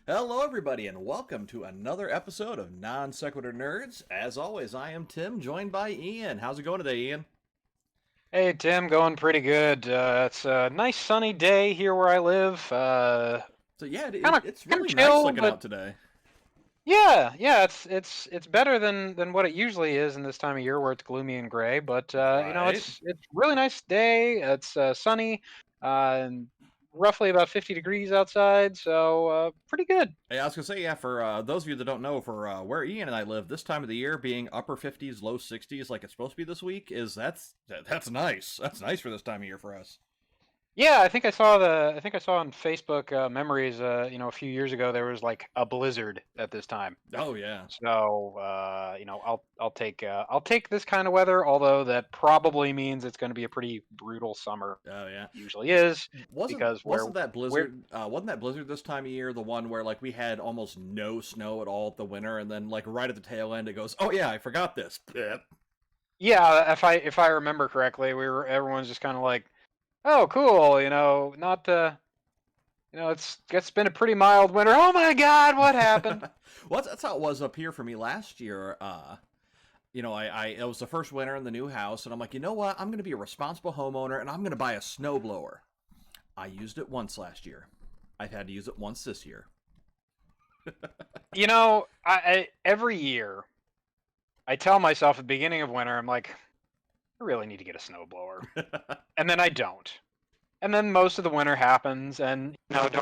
Hello, everybody, and welcome to another episode of Non Sequitur Nerds. As always, I am Tim, joined by Ian. How's it going today, Ian? Hey Tim, going pretty good. It's a nice sunny day here where I live. So yeah, Kind of it's kind of really nice chill, looking but out today. yeah, it's better than what it usually is in this time of year where it's gloomy and gray. But Right. it's really nice day. It's sunny, and roughly about 50 degrees outside, so pretty good. Hey, I was gonna say, yeah, for those of you that don't know, for where Ian and I live, this time of the year being upper 50s, low 60s, like it's supposed to be this week, that's nice. That's nice for this time of year for us. Yeah, I think I saw on Facebook memories. A few years ago there was like a blizzard at this time. Oh yeah. So I'll take this kind of weather, although that probably means it's going to be a pretty brutal summer. Oh yeah. Usually is Wasn't because wasn't that where blizzard? Wasn't that blizzard this time of year the one where like we had almost no snow at all at the winter, and then like right at the tail end it goes, oh yeah, I forgot this. Yep. yeah, if I remember correctly, everyone's just kind of like, oh cool, not it's been a pretty mild winter. Oh my God, what happened? Well, that's how it was up here for me last year. I it was the first winter in the new house, and I'm like, you know what? I'm going to be a responsible homeowner, and I'm going to buy a snowblower. I used it once last year. I've had to use it once this year. I every year I tell myself at the beginning of winter, I'm like, I really need to get a snowblower, and then I don't. And then most of the winter happens, and don't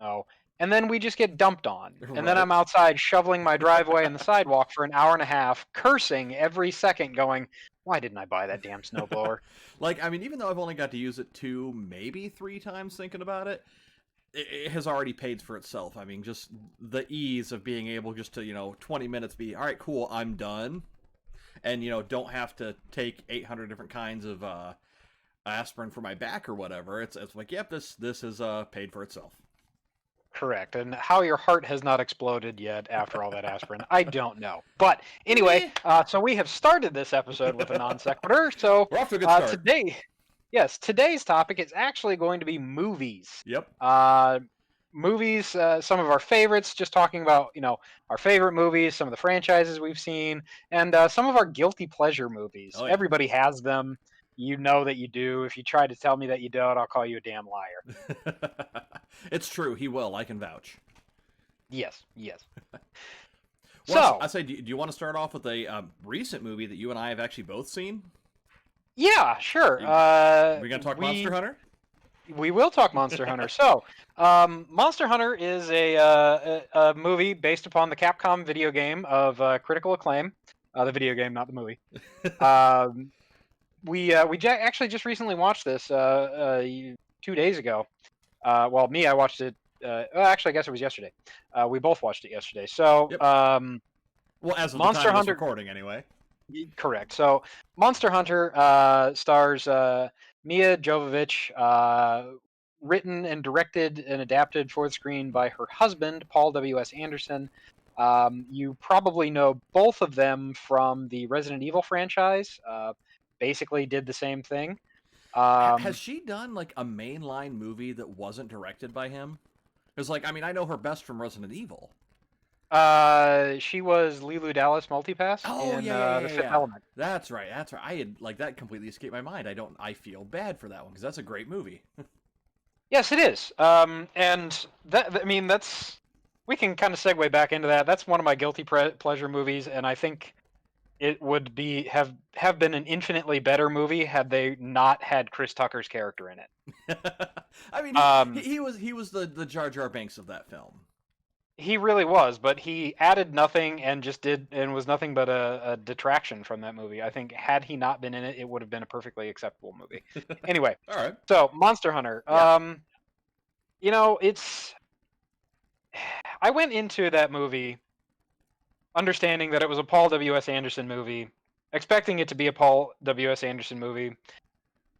know. And then we just get dumped on. And then Right. I'm outside shoveling my driveway and the sidewalk for an hour and a half, cursing every second, going, "Why didn't I buy that damn snowblower?" Like, I mean, even though I've only got to use it two, maybe three times thinking about it, it has already paid for itself. I mean, just the ease of being able just to, 20 minutes be, all right, cool, I'm done. And, don't have to take 800 different kinds of aspirin for my back or whatever. It's like, yep, this is paid for itself. Correct. And how your heart has not exploded yet after all that aspirin, I don't know. But anyway, Meh. so we have started this episode with a non sequitur. So We're off to a good start. today, yes, today's topic is actually going to be movies. Yep. Uh, Movies, some of our favorites, just talking about, our favorite movies, some of the franchises we've seen, and some of our guilty pleasure movies. Oh, yeah. Everybody has them. You know that you do. If you try to tell me that you don't, I'll call you a damn liar. It's true. He will. I can vouch. Yes, yes. Well, So, I say, do you want to start off with a recent movie that you and I have actually both seen? yeah, sure. We're gonna talk Monster Hunter. We will talk Monster Hunter. So, Monster Hunter is a movie based upon the Capcom video game of critical acclaim. The video game, not the movie. Um, we actually just recently watched this 2 days ago. Well, me, I watched it. Well, actually, I guess it was yesterday. We both watched it yesterday. So, Yep. Well, as of the time Monster of this Hunter, recording, anyway. correct. So, Monster Hunter stars Mia Jovovich, written and directed and adapted for the screen by her husband, Paul W.S. Anderson. You probably know both of them from the Resident Evil franchise. Basically, did the same thing. Has she done like a mainline movie that wasn't directed by him? Because, like, I mean, I know her best from Resident Evil. She was Lilu Dallas Multipass Oh in yeah, yeah, The yeah, Fifth yeah. Element. That's right. That's right. I had like that completely escaped my mind. I feel bad for that one because that's a great movie. Yes, it is. And I mean, we can kind of segue back into that. That's one of my guilty pleasure movies, and I think it would have been an infinitely better movie had they not had Chris Tucker's character in it. I mean, Um, he was the Jar Jar Banks of that film. he really was, but he added nothing and just did and was nothing but a detraction from that movie. I think had he not been in it, it would have been a perfectly acceptable movie. Anyway, All right. so Monster Hunter. Yeah. It's I went into that movie understanding that it was a Paul W.S. Anderson movie, expecting it to be a Paul W.S. Anderson movie,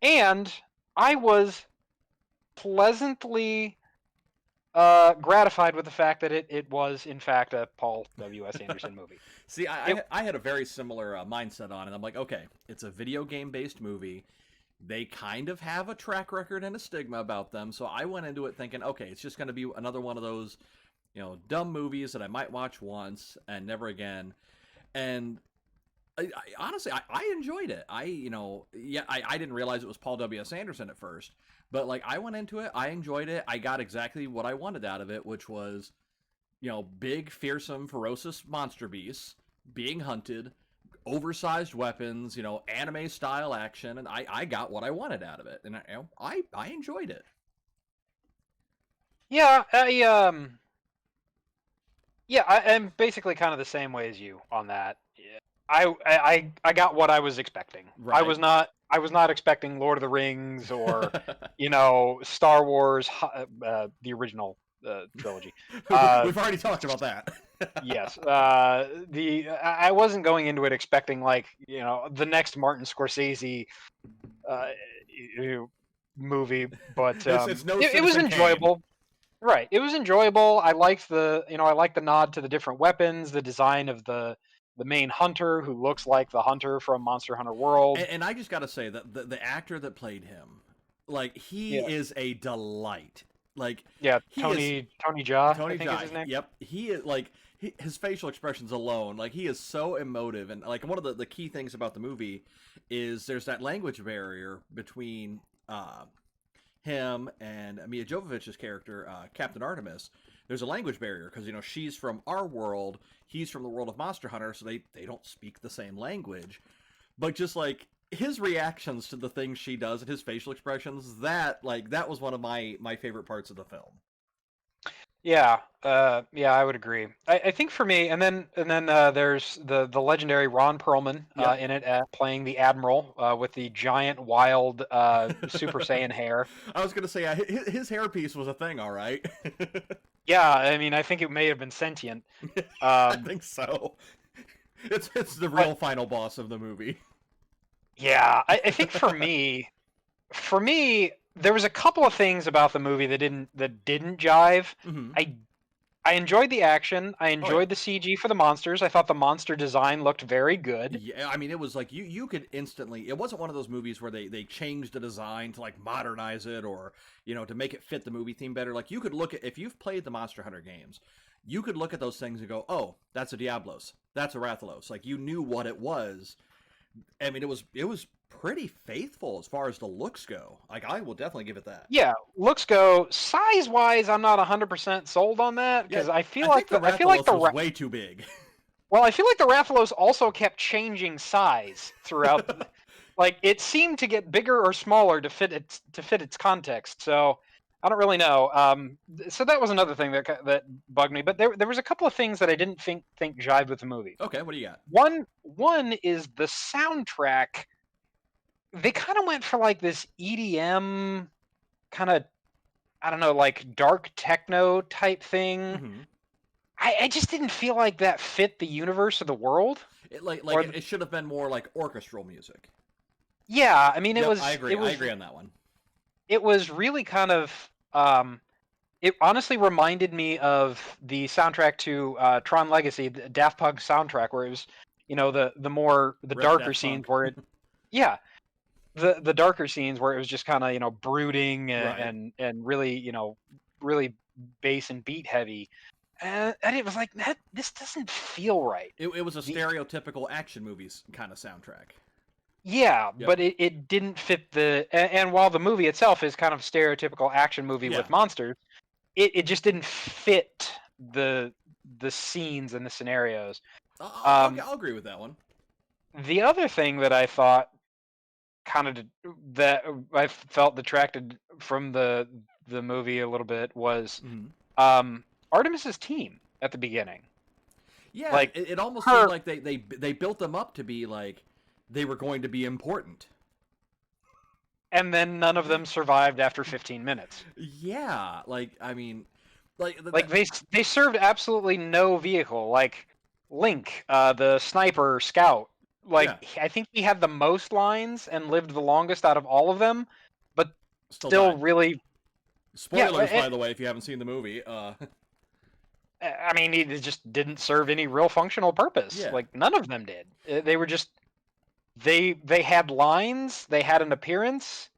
and I was pleasantly gratified with the fact that it was in fact a Paul W.S. Anderson movie. See, It I had a very similar mindset on it. I'm like, okay, it's a video game based movie. They kind of have a track record and a stigma about them, so I went into it thinking, okay, it's just going to be another one of those dumb movies that I might watch once and never again. And honestly, I enjoyed it. I didn't realize it was Paul W.S. Anderson at first, but like I went into it, I enjoyed it. I got exactly what I wanted out of it, which was, big, fearsome, ferocious monster beasts being hunted, oversized weapons, anime style action, and I got what I wanted out of it, and I enjoyed it. Yeah, I'm basically kind of the same way as you on that. Yeah. I got what I was expecting. Right. I was not expecting Lord of the Rings or Star Wars, the original trilogy. We've already talked about that. Yes. I wasn't going into it expecting like the next Martin Scorsese movie, but it was enjoyable. Right. It was enjoyable. I liked the nod to the different weapons, the design of the main hunter who looks like the hunter from Monster Hunter World. And I just got to say that the actor that played him, like he is a delight. Like Tony Jaa, I think is his name. Yep. He is like his facial expressions alone, like he is so emotive, and like one of the key things about the movie is there's that language barrier between him and Mia Jovovich's character, Captain Artemis. There's a language barrier because she's from our world, he's from the world of Monster Hunter, so they don't speak the same language. But just like his reactions to the things she does and his facial expressions, that was one of my favorite parts of the film. Yeah, I would agree. I think for me, and then there's the legendary Ron Perlman in it playing the Admiral with the giant, wild Super Saiyan hair. I was gonna say his hairpiece was a thing, all right. Yeah, I mean, I think it may have been sentient. I think so. It's the real final boss of the movie. Yeah, I think for me, there was a couple of things about the movie that didn't jive. Mm-hmm. I enjoyed the action. I enjoyed the CG for the monsters. I thought the monster design looked very good. Yeah, I mean, it was like you could instantly. It wasn't one of those movies where they changed the design to like modernize it or to make it fit the movie theme better. Like you could look at, if you've played the Monster Hunter games, you could look at those things and go, oh, that's a Diablos, that's a Rathalos. Like you knew what it was. I mean, it was pretty faithful as far as the looks go. Like I will definitely give it that. Yeah, looks go. Size wise, I'm not 100% sold on that because I feel like the Rathalos was way too big. Well, I feel like the Rathalos also kept changing size throughout. Like it seemed to get bigger or smaller to fit its context. So I don't really know. So that was another thing that bugged me. But there was a couple of things that I didn't think jived with the movie. Okay, what do you got? One is the soundtrack. They kind of went for like this EDM kind of, I don't know, like dark techno type thing. Mm-hmm. I just didn't feel like that fit the universe of the world. It should have been more like orchestral music. Yeah, I mean, it was. I agree. I agree on that one. It was really kind of. It honestly reminded me of the soundtrack to Tron Legacy, the Daft Punk soundtrack, where it was, the darker scenes where it, yeah, the darker scenes where it was just kind of brooding and really really bass and beat heavy. And it was like that. This doesn't feel right. It was a stereotypical action movies kind of soundtrack. Yeah, yep. But it didn't fit the. And while the movie itself is kind of stereotypical action movie with monsters, it just didn't fit the scenes and the scenarios. I'll agree with that one. The other thing that I thought that I felt detracted from the movie a little bit was. Mm-hmm. Artemis's team at the beginning. Yeah, like it almost seemed like they built them up to be like they were going to be important. And then none of them survived after 15 minutes. Yeah, I mean, they served absolutely no vehicle. Like Link, the sniper scout, I think he had the most lines and lived the longest out of all of them, but still really. Spoilers, by the way, if you haven't seen the movie. I mean, he just didn't serve any real functional purpose. Yeah. Like none of them did. They were just they had lines, they had an appearance,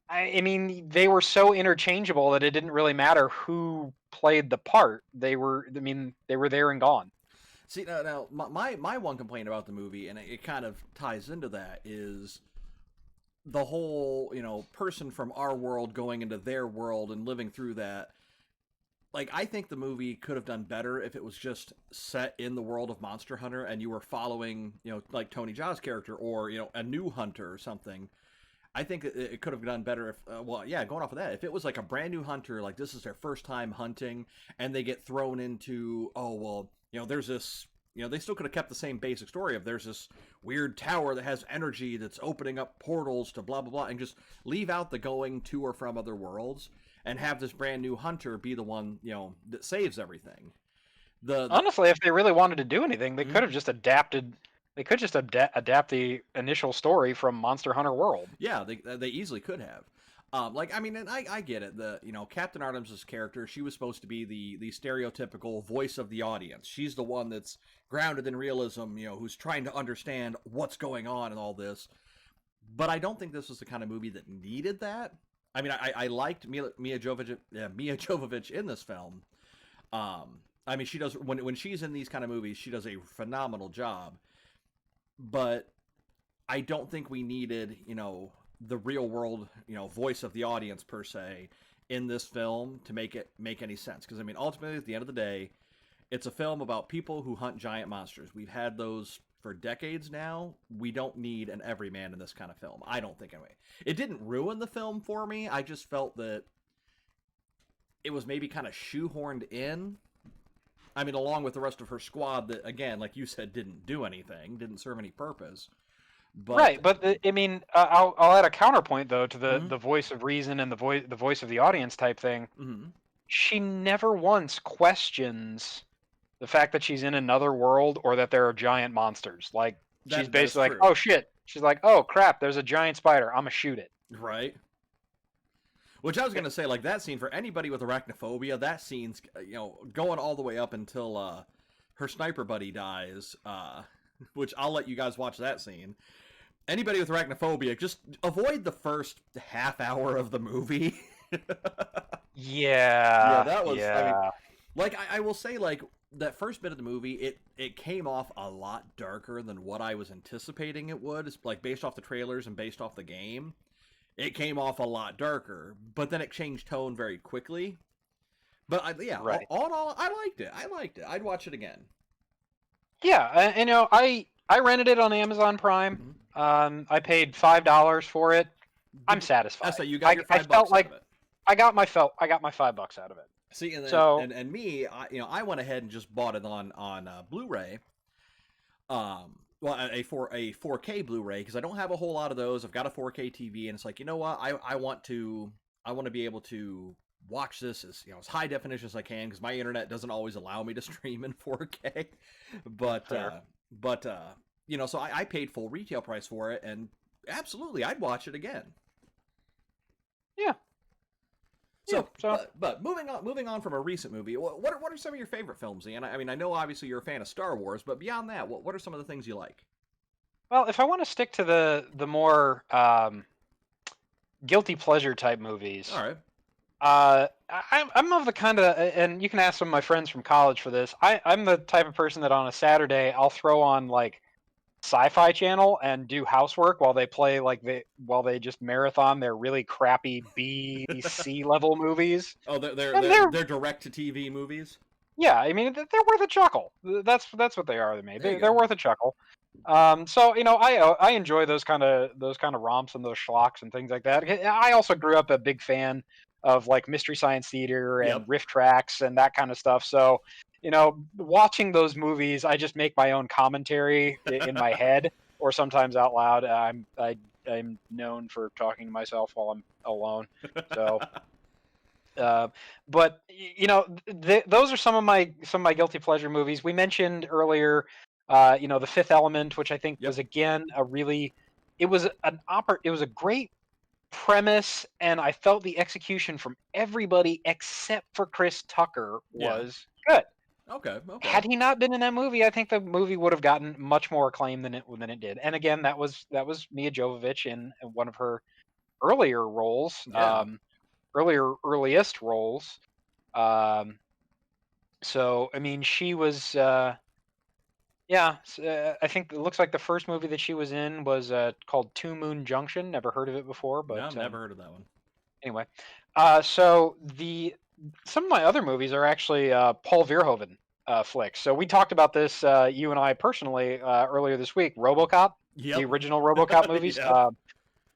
I mean, they were so interchangeable that it didn't really matter who played the part. I mean, they were there and gone. See, now my one complaint about the movie, and it kind of ties into that, is the whole, person from our world going into their world and living through that. Like, I think the movie could have done better if it was just set in the world of Monster Hunter and you were following, like Tony Jaa's character, or, a new hunter or something. I think it could have done better if, going off of that, if it was like a brand new hunter, like this is their first time hunting, and they get thrown into, there's this, they still could have kept the same basic story of there's this weird tower that has energy that's opening up portals to blah, blah, blah, and just leave out the going to or from other worlds and have this brand new hunter be the one, that saves everything. Honestly, if they really wanted to do anything, they Mhm. could have just adapted. They could just adapt the initial story from Monster Hunter World. Yeah, they easily could have. And I get it. Captain Artemis's character, she was supposed to be the stereotypical voice of the audience. She's the one that's grounded in realism, who's trying to understand what's going on and all this. But I don't think this was the kind of movie that needed that. I mean, I liked Mia Jovovich in this film. She does when she's in these kind of movies, she does a phenomenal job. But I don't think we needed, the real world, voice of the audience per se in this film to make it make any sense. Because ultimately, at the end of the day, it's a film about people who hunt giant monsters. We've had those for decades now. We don't need an everyman in this kind of film. I don't think anyway. It didn't ruin the film for me. I just felt that it was maybe kind of shoehorned in. Along with the rest of her squad that, again, like you said, didn't do anything, didn't serve any purpose. But, right, but I'll add a counterpoint though to Mhm. the voice of reason and the voice of the audience type thing. Mm-hmm. She never once questions the fact that she's in another world or that there are giant monsters. Like she's That is basically like, true. oh shit. She's like, oh crap, there's a giant spider. I'm gonna shoot it. Right. Which I was gonna say, like that scene for anybody with arachnophobia, that scene's going all the way up until her sniper buddy dies. Which I'll let you guys watch that scene. Anybody with arachnophobia, just avoid the first half hour of the movie. Yeah. Yeah, that was. Yeah. I will say, like that first bit of the movie, it came off a lot darker than what I was anticipating it would. It's like based off the trailers and based off the game, it came off a lot darker. But then it changed tone very quickly. But Right. all in all, I liked it. I'd watch it again. Yeah, I rented it on Amazon Prime. I paid $5 for it. I'm satisfied. So you got your I $5 felt like out of it. I got my $5 out of it. See, and then, So and me, I went ahead and just bought it on Blu-ray. A 4K Blu-ray because I don't have a whole lot of those. I've got a 4K TV, and it's like, you know what, I want to be able to watch this as as high definition as I can because my internet doesn't always allow me to stream in 4K. But Fair. so I paid full retail price for it, and absolutely, I'd watch it again. yeah. So, So but moving on from a recent movie, what are some of your favorite films, Ian? I know obviously you're a fan of Star Wars, but beyond that, what are some of the things you like? well, if I want to stick to the more guilty pleasure type movies, All right. I'm of the kind of, and you can ask some of my friends from college for this. I'm the type of person that on a Saturday I'll throw on like Sci-Fi Channel and do housework while they just marathon their really crappy B C level movies. Oh, And they're direct to TV movies. yeah, I mean they're worth a chuckle. That's what they are to me. There you They're go. worth a chuckle. So I enjoy those kind of romps and those schlocks and things like that. I also grew up a big fan of like Mystery Science Theater and Yep. riff tracks and that kind of stuff. So watching those movies, I just make my own commentary in my head or sometimes out loud. I'm known for talking to myself while I'm alone. So. But those are some of my guilty pleasure movies. We mentioned earlier, The Fifth Element, which I think Yep. was again it was a great premise, and I felt the execution from everybody except for Chris Tucker Yeah. was good. Okay. Had he not been in that movie, I think the movie would have gotten much more acclaim than it did. And again, that was Mia Jovovich in one of her earlier roles, Yeah. earliest roles. Um, so I mean, she was. Yeah, I think it looks like the first movie that she was in was called Two Moon Junction. Never heard of it before, No, but I've never heard of that one. anyway. So some of my other movies are actually Paul Verhoeven flicks. So we talked about this, you and I personally, earlier this week. RoboCop, the Yep. original RoboCop movies. Yep.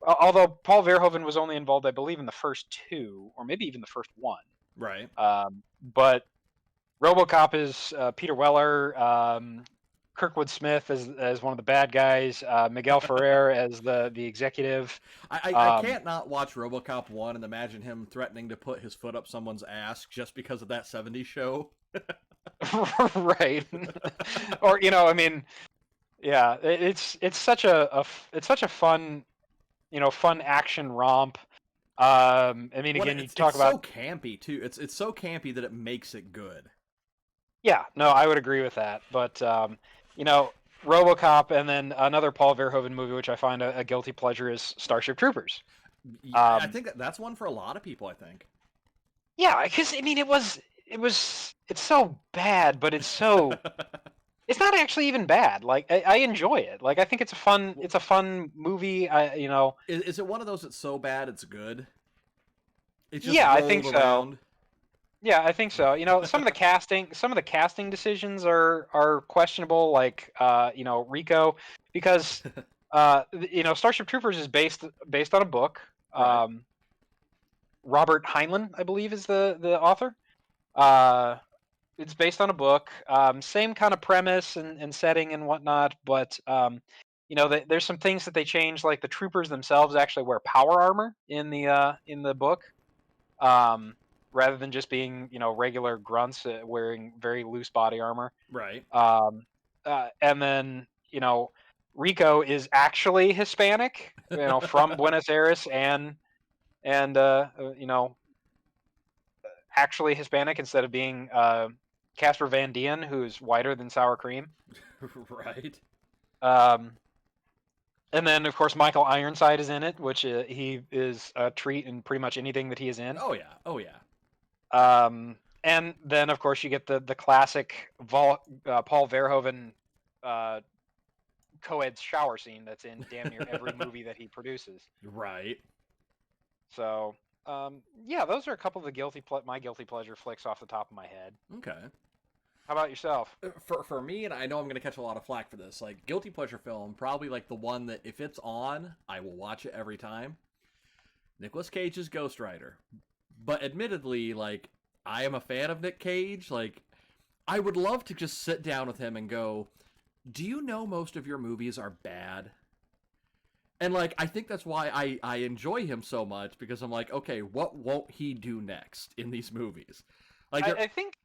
Although Paul Verhoeven was only involved, I believe, in the first two, or maybe even the first one. Right. But RoboCop is Peter Weller, Kirkwood Smith as one of the bad guys, Miguel Ferrer as the executive. I can't not watch RoboCop 1 and imagine him threatening to put his foot up someone's ass just because of that 70s show. Right. Or I mean, yeah, it's such it's such a fun fun action romp. I mean, Well, again, you it's talk about so campy too. It's so campy that it makes it good. yeah, no, I would agree with that. But you know, RoboCop, and then another Paul Verhoeven movie, which I find a guilty pleasure, is Starship Troopers. I Um, think that's one for a lot of people. I think. yeah, because I mean, it's so bad, but it's not actually even bad. Like I enjoy it. Like I think it's a fun movie. Is it one of those that's so bad it's good? It's just Yeah, I think rolled so. around. Yeah, I think so. Some of the casting decisions are questionable, like Rico, because Starship Troopers is based on a book. Right. Robert Heinlein, I believe, is the author. Uh, it's based on a book, same kind of premise and setting and whatnot, but there's some things that they changed, like the troopers themselves actually wear power armor in the book. Um, Rather than just being regular grunts wearing very loose body armor. Right. And then Rico is actually Hispanic, from Buenos Aires, and actually Hispanic instead of being Casper Van Dien, who's whiter than sour cream. Right. Um, and then of course Michael Ironside is in it, which he is a treat in pretty much anything that he is in. Oh yeah. Oh yeah. And then, of course, you get the classic Paul Verhoeven co-ed shower scene that's in damn near every movie that he produces. Right. So, yeah, those are a couple of my guilty pleasure flicks off the top of my head. Okay. How about yourself? For me, and I know I'm gonna catch a lot of flack for this, like guilty pleasure film, probably like the one that if it's on, I will watch it every time. Nicolas Cage's Ghost Rider. But admittedly, like, I am a fan of Nick Cage. Like, I would love to just sit down with him and go, do you know most of your movies are bad? And, like, I think that's why I enjoy him so much, because I'm like, okay, what won't he do next in these movies? Like, I think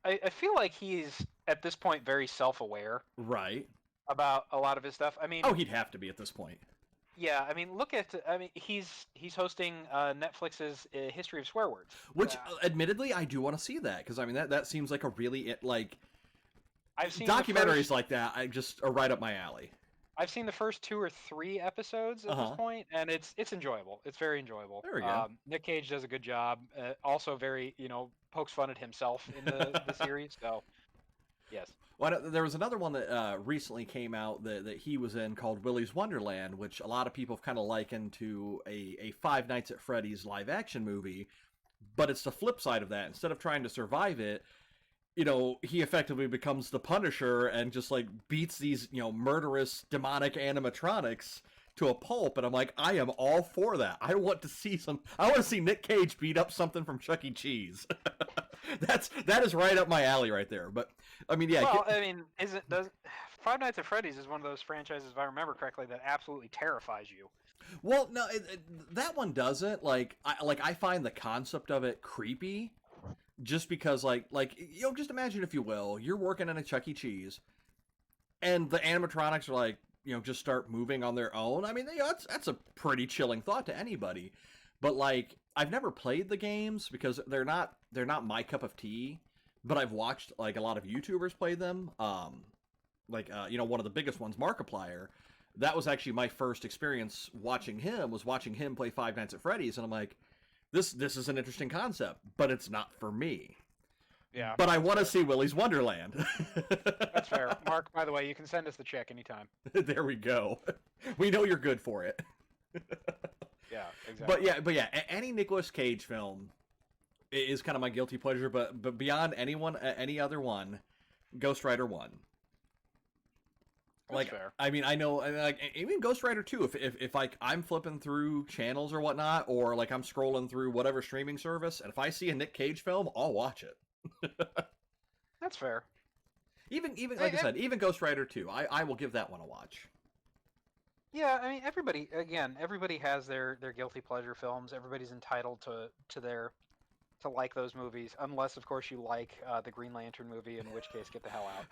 I feel like he's, at this point, very self-aware right. about a lot of his stuff. I mean, Oh, he'd have to be at this point. yeah, I mean, he's hosting Netflix's History of Swear Words. Which, admittedly, I do want to see that, because, I mean, that seems like a really, like, I've seen documentaries like that I just are right up my alley. I've seen the first 2 or 3 episodes at this point, and it's enjoyable. It's very enjoyable. There we go. Nick Cage does a good job. Also, very pokes fun at himself in the series. So, yes. Well, there was another one that recently came out that he was in called Willy's Wonderland, which a lot of people have kind of likened to a Five Nights at Freddy's live action movie, but it's the flip side of that. Instead of trying to survive it, he effectively becomes the Punisher and just like beats these murderous demonic animatronics to a pulp. And I'm like, I am all for that. I want to see Nick Cage beat up something from Chuck E. Cheese. that is right up my alley right there. But I mean, yeah. Well, I mean, Five Nights at Freddy's is one of those franchises, if I remember correctly, that absolutely terrifies you. Well, no, that one doesn't. Like I find the concept of it creepy. Just because, just imagine, if you will, you're working in a Chuck E. Cheese, and the animatronics are like, just start moving on their own. I mean, that's a pretty chilling thought to anybody. But like, I've never played the games because they're not my cup of tea. But I've watched like a lot of YouTubers play them. One of the biggest ones, Markiplier, that was actually my first experience watching him, was watching him play Five Nights at Freddy's, and I'm like, this is an interesting concept, but it's not for me. Yeah. But I want to see Willy's Wonderland. That's fair. Mark, by the way, you can send us the check anytime. There we go. We know you're good for it. Yeah, exactly. But yeah, any Nicolas Cage film is kind of my guilty pleasure. But beyond any other one, Ghost Rider 1. That's Like, fair. I mean, I know, like, even Ghost Rider 2, if like I'm flipping through channels or whatnot, or like I'm scrolling through whatever streaming service, and if I see a Nick Cage film, I'll watch it. That's fair. Even like I said, even Ghost Rider 2, I will give that one a watch. Yeah, I mean, everybody has their guilty pleasure films. Everybody's entitled to like those movies, unless, of course, you like the Green Lantern movie, in which case, get the hell out.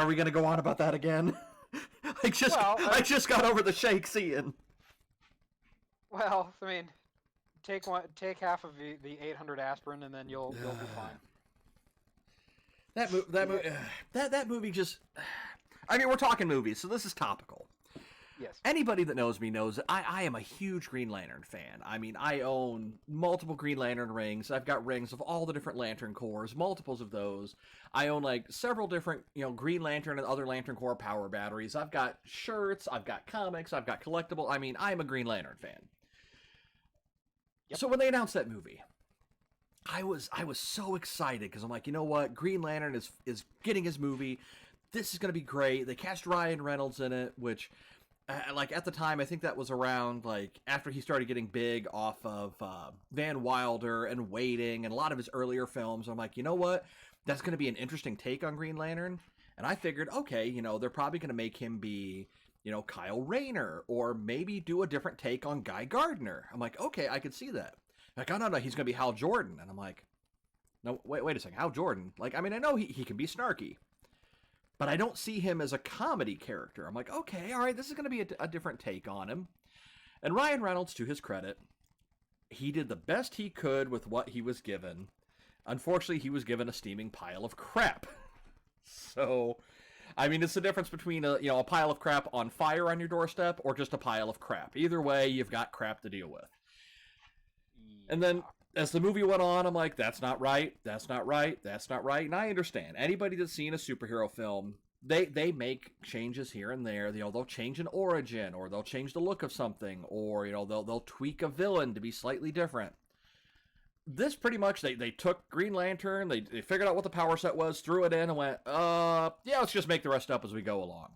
Are we gonna go on about that again? I just got over the shake scene. Well, I mean, take half of the 800 aspirin, and then you'll be fine. That movie just. I mean, we're talking movies, so this is topical. Yes. Anybody that knows me knows that I am a huge Green Lantern fan. I mean, I own multiple Green Lantern rings. I've got rings of all the different Lantern cores, multiples of those. I own like several different, Green Lantern and other Lantern core power batteries. I've got shirts, I've got comics, I've got collectible. I mean, I'm a Green Lantern fan. Yep. So when they announced that movie, I was so excited because I'm like, you know what? Green Lantern is getting his movie. This is going to be great. They cast Ryan Reynolds in it, which, like, at the time, I think that was around, like, after he started getting big off of Van Wilder and Waiting and a lot of his earlier films. I'm like, you know what? That's going to be an interesting take on Green Lantern. And I figured, okay, they're probably going to make him be, Kyle Rayner, or maybe do a different take on Guy Gardner. I'm like, okay, I could see that. Like, oh, no, he's going to be Hal Jordan. And I'm like, no, wait a second, Hal Jordan? Like, I mean, I know he can be snarky, but I don't see him as a comedy character. I'm like, okay, all right, this is going to be a different take on him. And Ryan Reynolds, to his credit, he did the best he could with what he was given. Unfortunately, he was given a steaming pile of crap. So, I mean, it's the difference between a pile of crap on fire on your doorstep or just a pile of crap. Either way, you've got crap to deal with. And then, as the movie went on, I'm like, that's not right, that's not right, that's not right. And I understand. Anybody that's seen a superhero film, they make changes here and there. They'll change an origin, or they'll change the look of something, or they'll tweak a villain to be slightly different. This pretty much, they took Green Lantern, they figured out what the power set was, threw it in, and went, yeah, let's just make the rest up as we go along.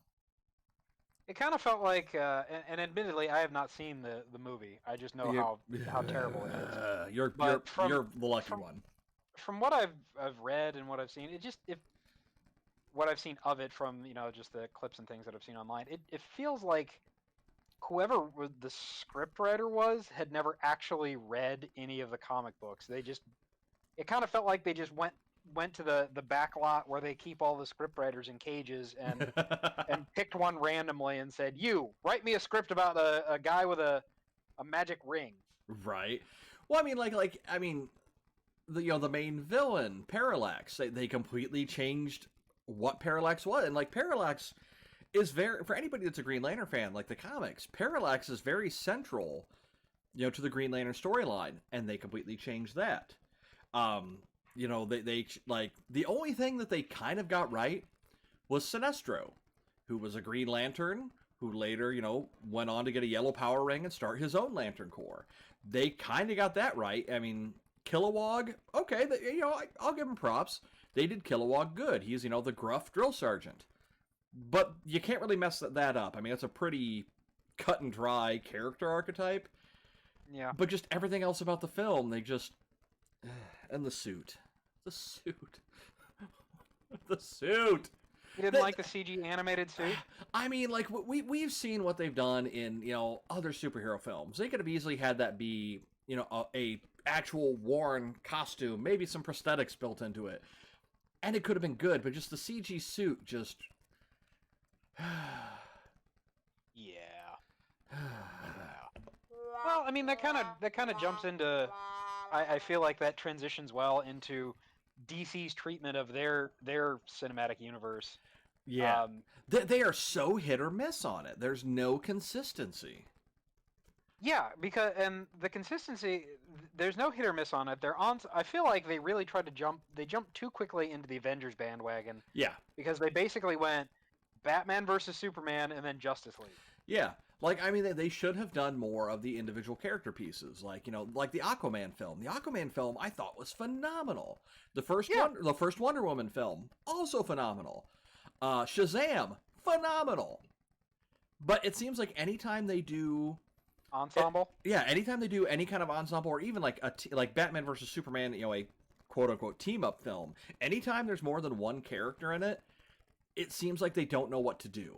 It kind of felt like, and admittedly, I have not seen the movie. I just know how terrible it is. You're the lucky one. From what I've read and what I've seen, what I've seen of it from just the clips and things that I've seen online, it feels like whoever the scriptwriter was had never actually read any of the comic books. It kind of felt like they just went to the back lot where they keep all the scriptwriters in cages and picked one randomly and said, "You write me a script about a guy with a magic ring." Right. Well, I mean, the main villain, Parallax, they completely changed what Parallax was, and like Parallax is for anybody that's a Green Lantern fan, like the comics, Parallax is very central, to the Green Lantern storyline, and they completely changed that. They like, the only thing that they kind of got right was Sinestro, who was a Green Lantern, who later, went on to get a yellow power ring and start his own Lantern Corps. They kind of got that right. I mean, Kilowog, okay, I'll give him props. They did Kilowog good. He's, the gruff drill sergeant. But you can't really mess that up. I mean, it's a pretty cut and dry character archetype. Yeah. But just everything else about the film, they just... And the suit. The suit. The suit. You didn't like the CG animated suit? I mean, like, we've seen what they've done in, other superhero films. They could have easily had that be, a actual worn costume, maybe some prosthetics built into it. And it could have been good, but just the CG suit just... Yeah. Well, I mean, that kind of jumps into... I feel like that transitions well into DC's treatment of their cinematic universe. Yeah. They are so hit or miss on it. There's no consistency. Yeah, because and the consistency, there's no hit or miss on it. They're on. I feel like they really tried to jump. They jumped too quickly into the Avengers bandwagon Yeah. because they basically went Batman versus Superman and then Justice League. Yeah. Like, I mean, they should have done more of the individual character pieces. Like, like the Aquaman film. The Aquaman film I thought was phenomenal. The first the first Wonder Woman film, also phenomenal. Shazam, phenomenal. But it seems like anytime they do Ensemble? anytime they do any kind of ensemble, or even like like Batman versus Superman, a quote unquote team up film, anytime there's more than one character in it, it seems like they don't know what to do.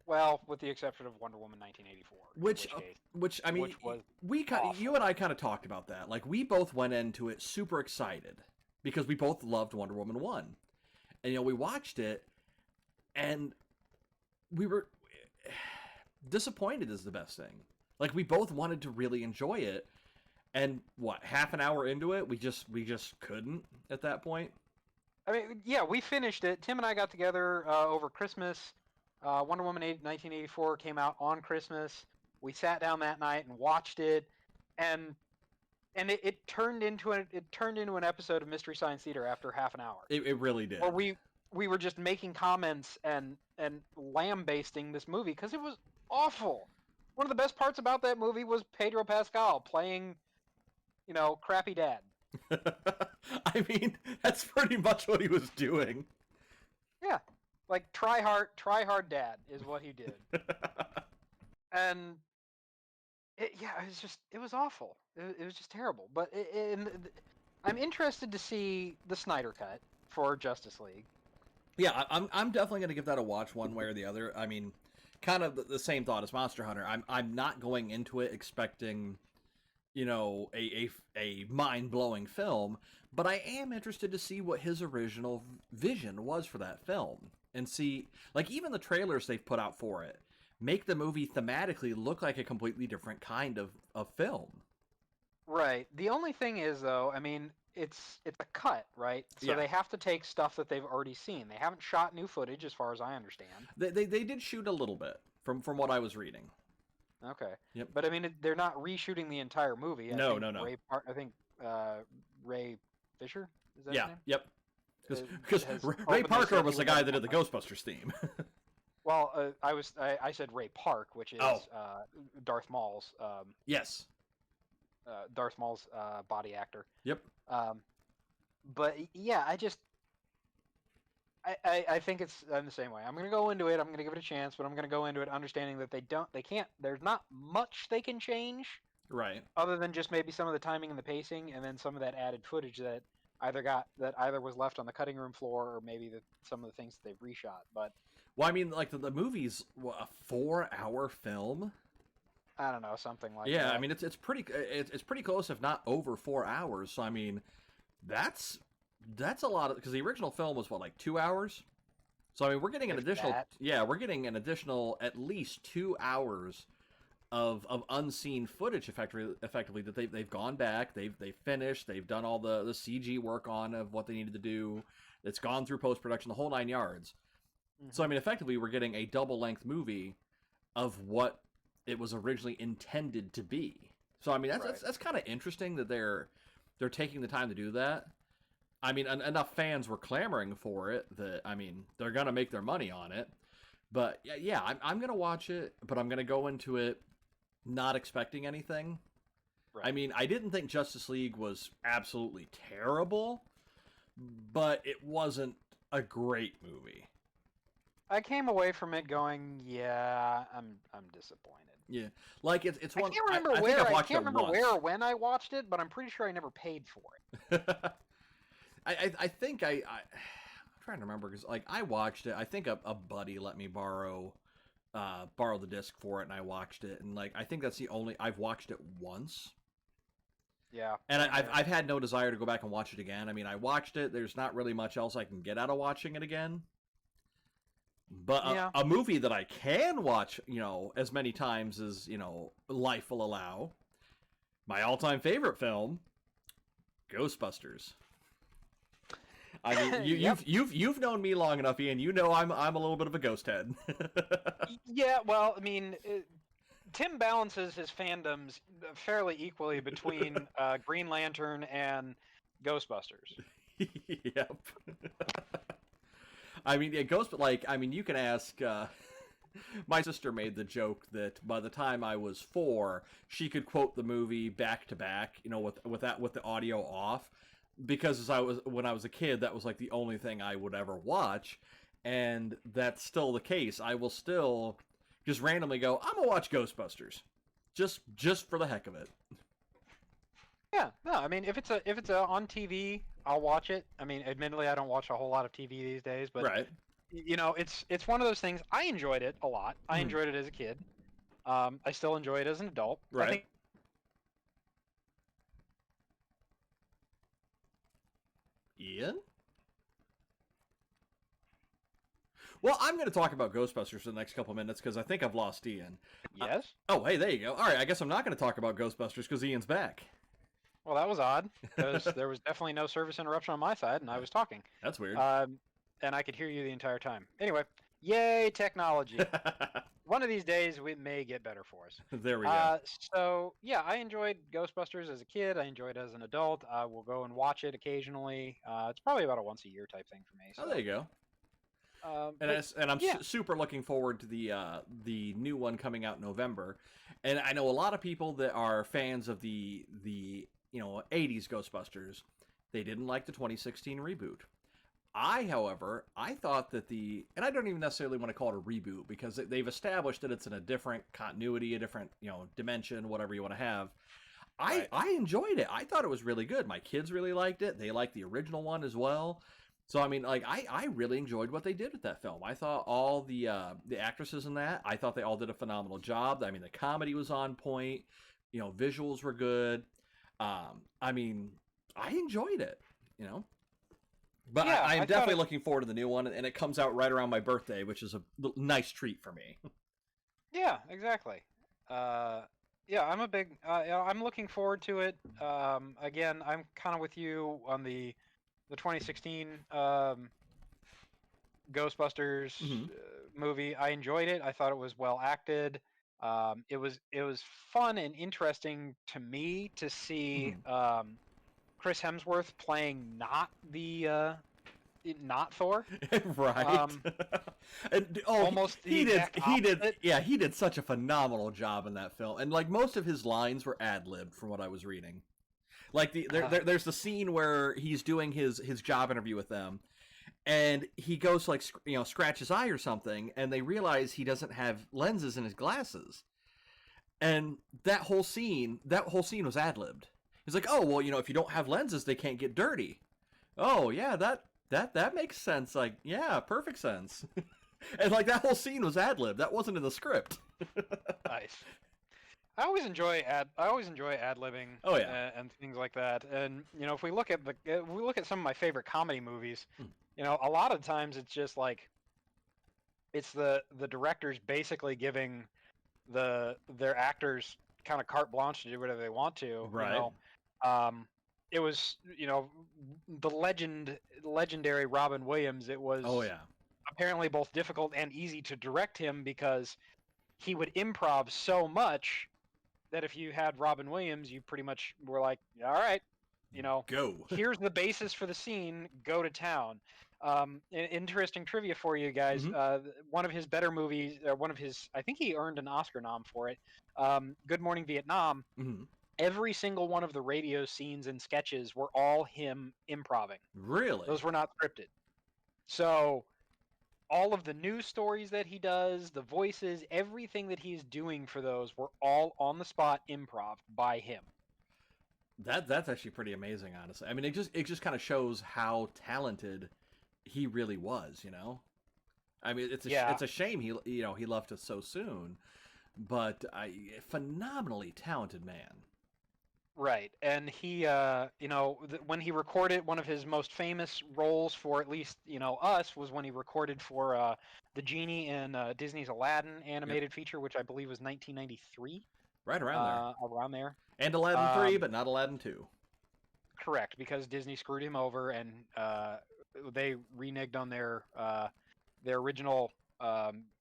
Well, with the exception of Wonder Woman 1984. Which I mean, was you and I kind of talked about that. Like, we both went into it super excited because we both loved Wonder Woman 1. And we watched it and we were disappointed is the best thing. Like, we both wanted to really enjoy it, and half an hour into it, we just couldn't at that point. I mean, yeah, we finished it. Tim and I got together over Christmas. Wonder Woman 1984 came out on Christmas. We sat down that night and watched it, and it turned into an episode of Mystery Science Theater after half an hour. It really did. Or we were just making comments and lambasting this movie because it was awful. One of the best parts about that movie was Pedro Pascal playing, crappy dad. I mean, that's pretty much what he was doing. Yeah, like try hard dad is what he did. And it was awful. It was just terrible. But I'm interested to see the Snyder Cut for Justice League. Yeah, I'm definitely going to give that a watch one way or the other. I mean, kind of the same thought as Monster Hunter. I'm not going into it expecting, a mind-blowing film, but I am interested to see what his original vision was for that film and see, like, even the trailers they've put out for it make the movie thematically look like a completely different kind of film. Right. The only thing is, though, I mean, it's a cut, right? So they have to take stuff that they've already seen. They haven't shot new footage, as far as I understand. They did shoot a little bit from what I was reading. Okay. Yep. But I mean, they're not reshooting the entire movie. No. I think Ray Fisher, is that his name? Yep. Because Ray Parker was the guy that did the Ghostbusters theme. Well, I said Ray Park, which is Darth Maul's. Yes. Darth Maul's body actor. Yep. But yeah, I think it's the same way. I'm gonna go into it. I'm gonna give it a chance, but I'm gonna go into it understanding that they can't. There's not much they can change, right? Other than just maybe some of the timing and the pacing, and then some of that added footage that either was left on the cutting room floor, or maybe some of the things that they've reshot. But well, I mean, like the movie's a 4-hour film. I don't know, something like that. Yeah, I mean, it's pretty close, if not over 4 hours. So I mean, that's a lot, because the original film was like 2 hours. So I mean, we're getting an additional at least 2 hours of unseen footage effectively that they've gone back, they've finished, they've done all the CG work on of what they needed to do. It's gone through post-production, the whole 9 yards. Mm-hmm. So I mean, effectively, we're getting a double-length movie of what it was originally intended to be. So I mean, that's kind of interesting that they're taking the time to do that. I mean, enough fans were clamoring for it that, I mean, they're gonna make their money on it. But yeah, I'm gonna watch it, but I'm gonna go into it not expecting anything. Right. I mean, I didn't think Justice League was absolutely terrible, but it wasn't a great movie. I came away from it going, yeah, I'm disappointed. Yeah, like it's one. I can't remember I can't remember where or when I watched it, but I'm pretty sure I never paid for it. I think I'm trying to remember, because like I watched it. I think a buddy let me borrow the disc for it, and I watched it, and like I think that's the only I've watched it once. Yeah, and I've had no desire to go back and watch it again. I mean, I watched it. There's not really much else I can get out of watching it again. But a movie that I can watch, as many times as, life will allow, my all-time favorite film, Ghostbusters. I mean, Yep. you've known me long enough, Ian. You know I'm a little bit of a ghost head. Yeah, well, I mean, Tim balances his fandoms fairly equally between Green Lantern and Ghostbusters. Yep. I mean, yeah, Ghost, like, I mean, you can ask. My sister made the joke that by the time I was 4, she could quote the movie back to back, you know, with the audio off, because when I was a kid, that was like the only thing I would ever watch, and that's still the case. I will still just randomly go, I'm gonna watch Ghostbusters, just for the heck of it. Yeah, no, I mean, if it's on TV, I'll watch it. I mean, admittedly, I don't watch a whole lot of TV these days, but Right. you know, it's one of those things. I enjoyed it a lot. I Mhm. enjoyed it as a kid. I still enjoy it as an adult. I Right. think. Ian? Well, I'm going to talk about Ghostbusters for the next couple minutes because I think I've lost Ian. Yes. Oh, hey, there you go. All right, I guess I'm not going to talk about Ghostbusters because Ian's back. Well, that was odd because there was definitely no service interruption on my side, and I was talking. That's weird. And I could hear you the entire time. Anyway, yay technology! One of these days, we may get better for us. There we go. So yeah, I enjoyed Ghostbusters as a kid. I enjoyed it as an adult. I will go and watch it occasionally. It's probably about a once a year type thing for me. So. Oh, there you go. But, And I'm yeah. super looking forward to the new one coming out in November. And I know a lot of people that are fans of the 80s Ghostbusters. They didn't like the 2016 reboot. However, I thought that and I don't even necessarily want to call it a reboot because they've established that it's in a different continuity, a different, dimension, whatever you want to have. Right. I enjoyed it. I thought it was really good. My kids really liked it. They liked the original one as well. So I mean, like I really enjoyed what they did with that film. I thought all the actresses in that, I thought they all did a phenomenal job. I mean, the comedy was on point. Visuals were good. I mean, I enjoyed it. But Yeah, I'm I thought definitely it- looking forward to the new one, and it comes out right around my birthday, which is a nice treat for me. Yeah, exactly. Yeah, I'm looking forward to it. Again, I'm kind of with you on the 2016 Ghostbusters Mhm. movie. I enjoyed it. I thought it was well acted. It was fun and interesting to me to see Chris Hemsworth playing not Thor. Right. And Almost the exact opposite. he did such a phenomenal job in that film, and like most of his lines were ad-libbed from what I was reading. Like there's the scene where he's doing his job interview with them, and he goes to, like, scratch his eye or something, and they realize he doesn't have lenses in his glasses, and that whole scene was ad-libbed. He's like, oh well, if you don't have lenses, they can't get dirty. Oh yeah, that makes sense. Like, yeah, perfect sense. And like that whole scene was ad-lib. That wasn't in the script. Nice. I always enjoy ad-libbing. Oh, yeah. And things like that. And if we look at some of my favorite comedy movies, a lot of times it's just like it's the directors basically giving their actors kind of carte blanche to do whatever they want to. Right. It was the legendary Robin Williams. It was Oh yeah. apparently both difficult and easy to direct him because he would improv so much that if you had Robin Williams, you pretty much were like, all right, Go. here's the basis for the scene, go to town. Interesting trivia for you guys. One of his better movies, I think he earned an Oscar nom for it, Good Morning Vietnam. Mm-hmm. Every single one of the radio scenes and sketches were all him improving. Really? Those were not scripted. So all of the news stories that he does, the voices, everything that he's doing for those were all on the spot improv by him. That's actually pretty amazing, honestly. I mean, it just kind of shows how talented he really was. I mean, it's a shame he left us so soon, but phenomenally talented man. Right, and he, when he recorded one of his most famous roles for at least us was when he recorded for the genie in Disney's Aladdin animated feature, which I believe was 1993. Right around there. Around there. And Aladdin 3, but not Aladdin 2. Correct, because Disney screwed him over and they reneged on their original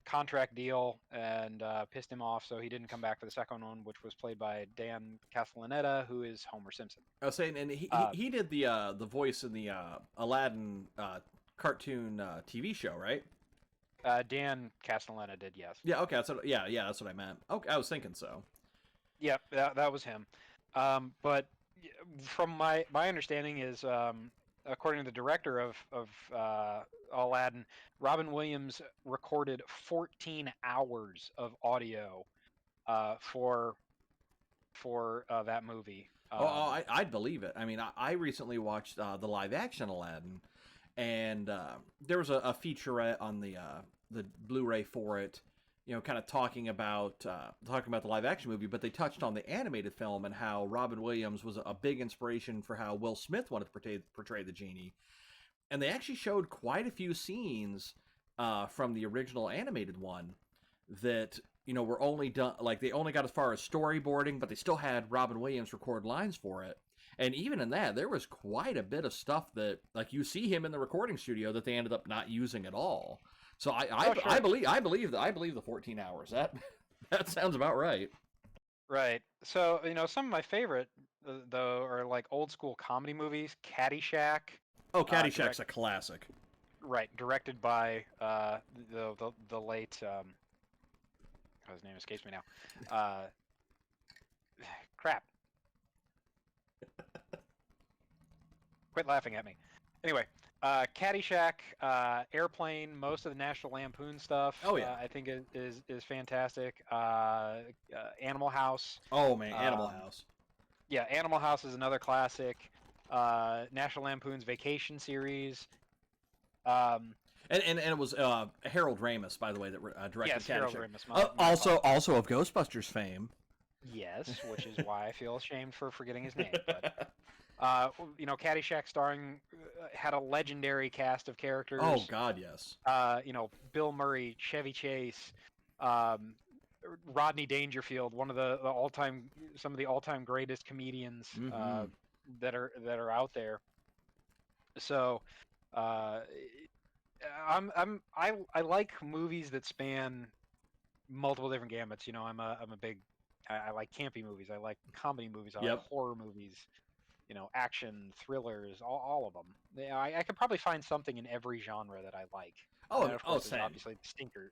contract deal and pissed him off, so he didn't come back for the second one, which was played by Dan Castellaneta, who is Homer Simpson. I was saying, and he did the voice in the Aladdin cartoon TV show, right? Dan Castellaneta did, yes. Yeah. Okay. That's that's what I meant. Okay, I was thinking so. Yep, that was him. But from my understanding is, according to the director of Aladdin, Robin Williams recorded 14 hours of audio for that movie. I'd believe it. I mean, I recently watched the live action Aladdin, and there was a featurette on the Blu-ray for it. You know, kind of talking about the live action movie, but they touched on the animated film and how Robin Williams was a big inspiration for how Will Smith wanted to portray the genie, and they actually showed quite a few scenes from the original animated one that were only done, like they only got as far as storyboarding, but they still had Robin Williams record lines for it. And even in that, there was quite a bit of stuff that, like, you see him in the recording studio that they ended up not using at all. So I believe the 14 hours. That sounds about right. Right. So some of my favorite though are like old school comedy movies. Caddyshack. Oh, Caddyshack's a classic. Right, directed by the late his name escapes me now. Crap. Quit laughing at me. Anyway, Caddyshack, Airplane, most of the National Lampoon stuff. Oh yeah, I think is fantastic. Animal House. Oh man, Animal House. Yeah, Animal House is another classic. National Lampoon's Vacation series. And it was Harold Ramis, by the way, that directed Caddyshack. Harold Ramis. Also of Ghostbusters fame. Yes, which is why I feel ashamed for forgetting his name. But Caddyshack had a legendary cast of characters. Oh God, yes. Bill Murray, Chevy Chase, Rodney Dangerfield, one of some of the all-time greatest comedians that are out there. So, I like movies that span multiple different gamuts. I like campy movies. I like comedy movies. I like horror movies. Action, thrillers, all of them. I could probably find something in every genre that I like. Oh, and of course, same. Obviously,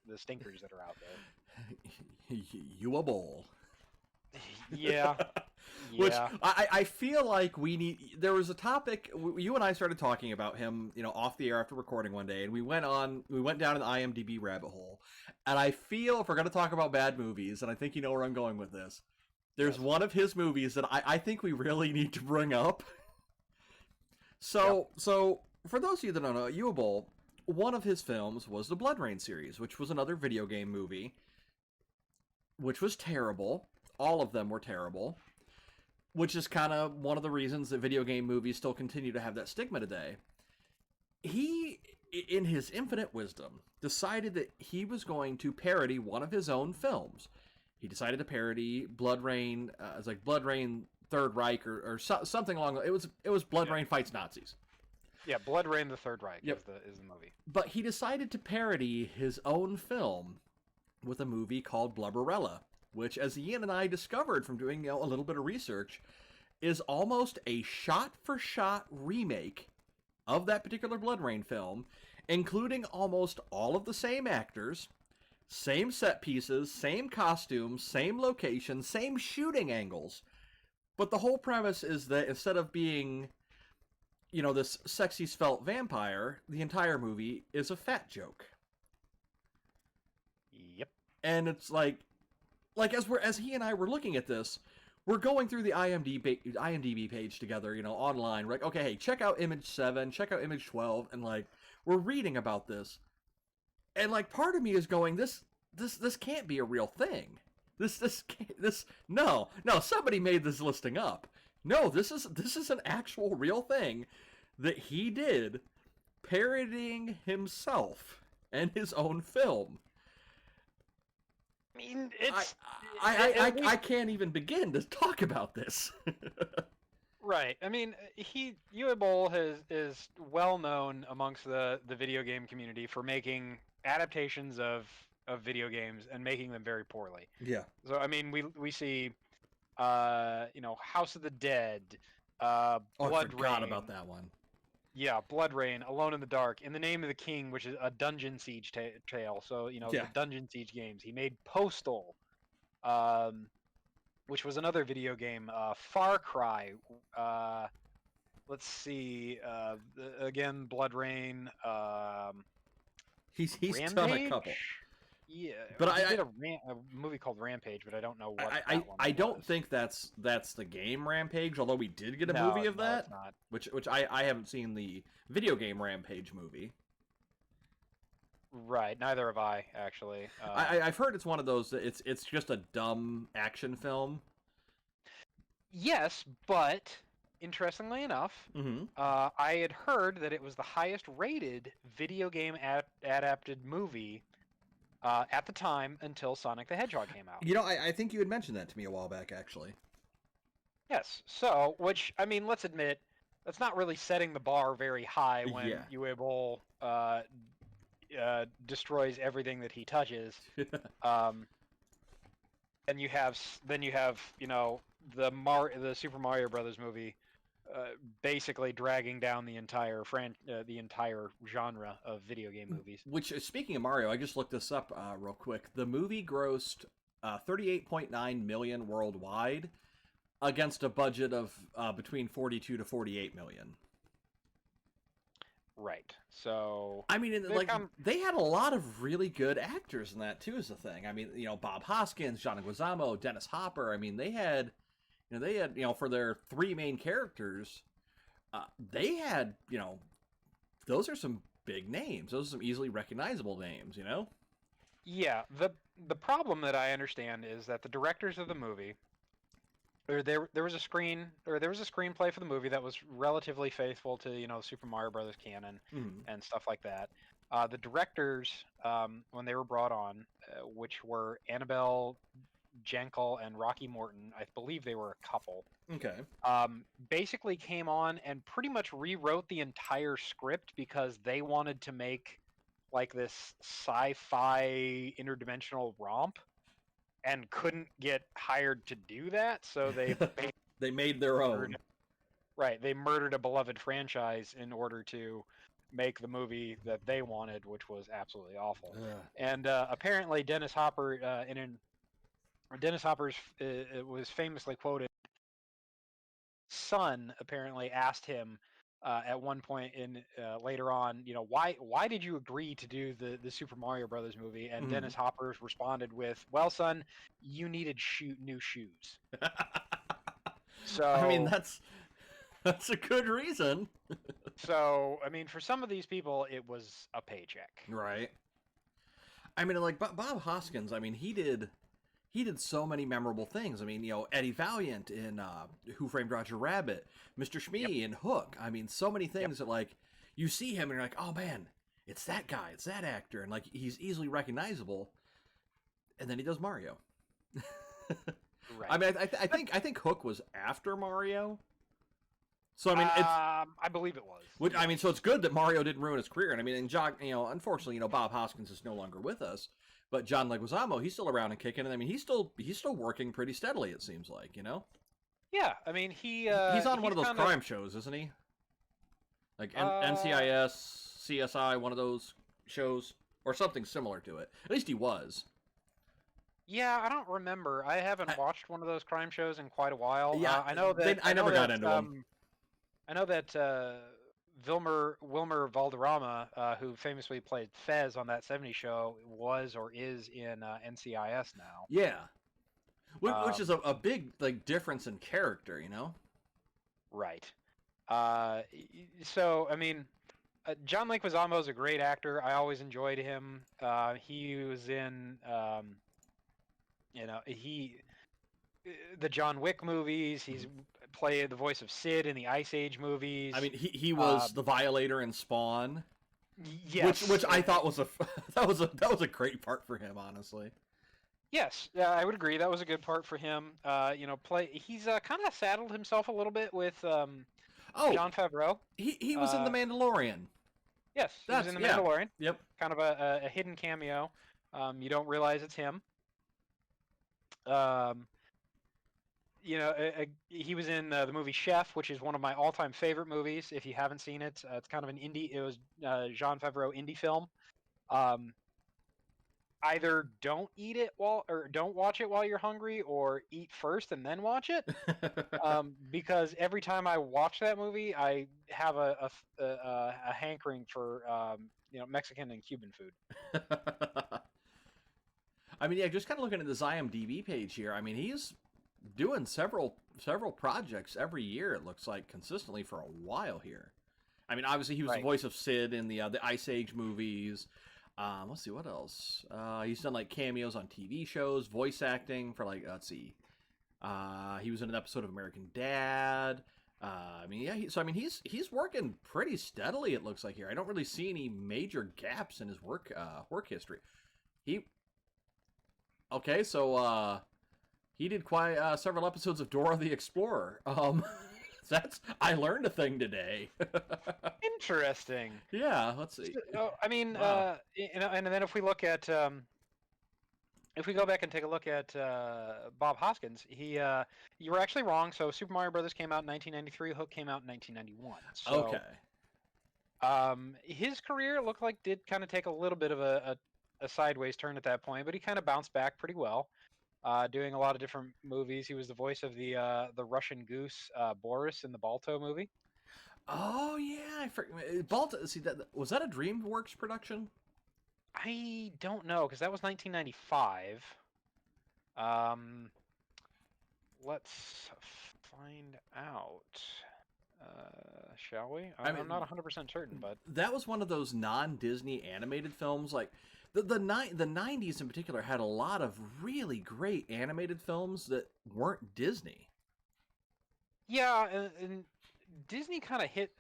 the stinkers that are out there. Uwe Boll. Yeah. Which I feel like we need. There was a topic you and I started talking about him, off the air after recording one day, and we went down an IMDb rabbit hole. And I feel if we're going to talk about bad movies, and I think you know where I'm going with this, there's one of his movies that I think we really need to bring up. So for those of you that don't know, Uwe Boll, one of his films was the Blood Rain series, which was another video game movie, which was terrible. All of them were terrible, which is kind of one of the reasons that video game movies still continue to have that stigma today. He, in his infinite wisdom, decided that he was going to parody one of his own films. He decided to parody Blood Rain, it's like Blood Rain Third Reich or something along. It was Blood Rain Fights Nazis. Yeah, Blood Rain the Third Reich is the movie. But he decided to parody his own film with a movie called Blubberella, which, as Ian and I discovered from doing a little bit of research, is almost a shot-for-shot remake of that particular Blood Rain film, including almost all of the same actors, same set pieces, same costumes, same locations, same shooting angles. But the whole premise is that instead of being, this sexy svelte vampire, the entire movie is a fat joke. Yep. And it's like as he and I were looking at this, we're going through the IMDb page together, online. We're like, okay, hey, check out image 7, check out image 12, and we're reading about this. And part of me is going, this can't be a real thing. No, somebody made this listing up. No, this is an actual real thing that he did, parodying himself and his own film. I mean, it's I can't even begin to talk about this. Right. I mean, Uwe Boll is well known amongst the video game community for making adaptations of video games and making them very poorly. Yeah. So I mean, we see House of the Dead, Oh, I Blood forgot Rain. about that one. Yeah, Blood Rain, Alone in the Dark, In the Name of the King, which is a dungeon siege tale. So Yeah. the dungeon siege games. He made Postal, which was another video game. Far Cry. Let's see. Again, Blood Rain. He's Rampage? done a couple. Yeah, But he I did a movie called Rampage, but I don't know what that one I don't was. think that's the game Rampage, although we did get a No, movie of no, that, it's not. which I haven't seen the video game Rampage movie. Right, neither have I actually. I've heard it's one of those that it's just a dumb action film. Yes, but interestingly enough, Mm-hmm. I had heard that it was the highest rated video game adapted movie at the time until Sonic the Hedgehog came out. You know, I think you had mentioned that to me a while back, actually. Yes, so, which, I mean, let's admit, that's not really setting the bar very high when Yeah. Uwe Boll destroys everything that he touches. And you have the Super Mario Brothers movie basically dragging down the entire genre of video game movies. Which, speaking of Mario, I just looked this up real quick. The movie grossed $38.9 million worldwide against a budget of between 42 to 48 million. Right. So I mean, they had a lot of really good actors in that too. Is the thing. I mean, Bob Hoskins, John Leguizamo, Dennis Hopper. I mean, they had for their three main characters, they had those are some big names. Those are some easily recognizable names. Yeah. The problem that I understand is that the directors of the movie, or there was a screenplay for the movie that was relatively faithful to Super Mario Brothers canon and stuff like that. The directors, when they were brought on, which were Annabelle Jankel and Rocky Morton, I believe they were a couple. Okay. Basically came on and pretty much rewrote the entire script because they wanted to make like this sci-fi interdimensional romp and couldn't get hired to do that, so they made their own. Right, they murdered a beloved franchise in order to make the movie that they wanted, which was absolutely awful. And apparently, Dennis Hopper was famously quoted. Son apparently asked him at one point in later on, why did you agree to do the Super Mario Brothers movie? And Dennis Hopper responded with, "Well, son, you needed new shoes." So I mean, that's a good reason. So I mean, for some of these people, it was a paycheck, right? I mean, like Bob Hoskins. I mean, he did so many memorable things. I mean, Eddie Valiant in Who Framed Roger Rabbit, Mr. Shmee in Hook. I mean, so many things that like you see him and you're like, oh man, it's that guy, it's that actor, and like he's easily recognizable. And then he does Mario. Right. I mean, I think Hook was after Mario. So I mean, I believe it was. I mean, so it's good that Mario didn't ruin his career. And I mean, and John, unfortunately, Bob Hoskins is no longer with us, but John Leguizamo, he's still around and kicking. And I mean, he's still working pretty steadily. It seems like, Yeah, I mean, he's on one of those crime shows, isn't he? Like NCIS, CSI, one of those shows, or something similar to it. At least he was. Yeah, I don't remember. I haven't watched one of those crime shows in quite a while. Yeah, I know that I never got into them. I know that Wilmer Valderrama, who famously played Fez on that '70s show, was or is in NCIS now. Yeah, which is a big difference in character, Right. So I mean, John Leguizamo is a great actor. I always enjoyed him. He was in the John Wick movies. He's played the voice of Sid in the Ice Age movies. I mean, he was the Violator in Spawn. Yes, which I thought was that was a great part for him, honestly. Yes, I would agree. That was a good part for him. He's kind of saddled himself a little bit with Oh, Jon Favreau. he was in The Uh, Mandalorian. yes, he was in That's The yeah. Mandalorian. Yep. Kind of a hidden cameo. You don't realize it's him. Um, he was in the movie Chef, which is one of my all-time favorite movies. If you haven't seen it, it's kind of an indie. It was Jon Favreau indie film. Um, Either don't eat it or don't watch it while you're hungry, or eat first and then watch it. Because every time I watch that movie, I have a hankering for Mexican and Cuban food. I mean, yeah, just kind of looking at this IMDb page here. I mean, he's doing several projects every year. It looks like consistently for a while here. I mean, obviously he was the Right. voice of Sid in the Ice Age movies. Let's see what else. He's done like cameos on TV shows, voice acting for like let's see. He was in an episode of American Dad. I mean, yeah. He's working pretty steadily. It looks like here. I don't really see any major gaps in his work history. Okay, so he did quite several episodes of Dora the Explorer. I learned a thing today. Interesting. Yeah, let's see. I mean, Wow. and then if we look at if we go back and take a look at Bob Hoskins, you were actually wrong. So Super Mario Brothers came out in 1993. Hook came out in 1991. So, Okay. his career looked like did kind of take a little bit of a sideways turn at that point, but he kind of bounced back pretty well, doing a lot of different movies. He was the voice of the Russian goose Boris in the Balto movie. Oh yeah, I forgot. Balta. See that was that a DreamWorks production? I don't know because that was 1995. Um, let's find out. Shall we? I'm not 100% certain, but that was one of those non-Disney animated films. Like the 90s in particular had a lot of really great animated films that weren't Disney. yeah, and Disney kind of hit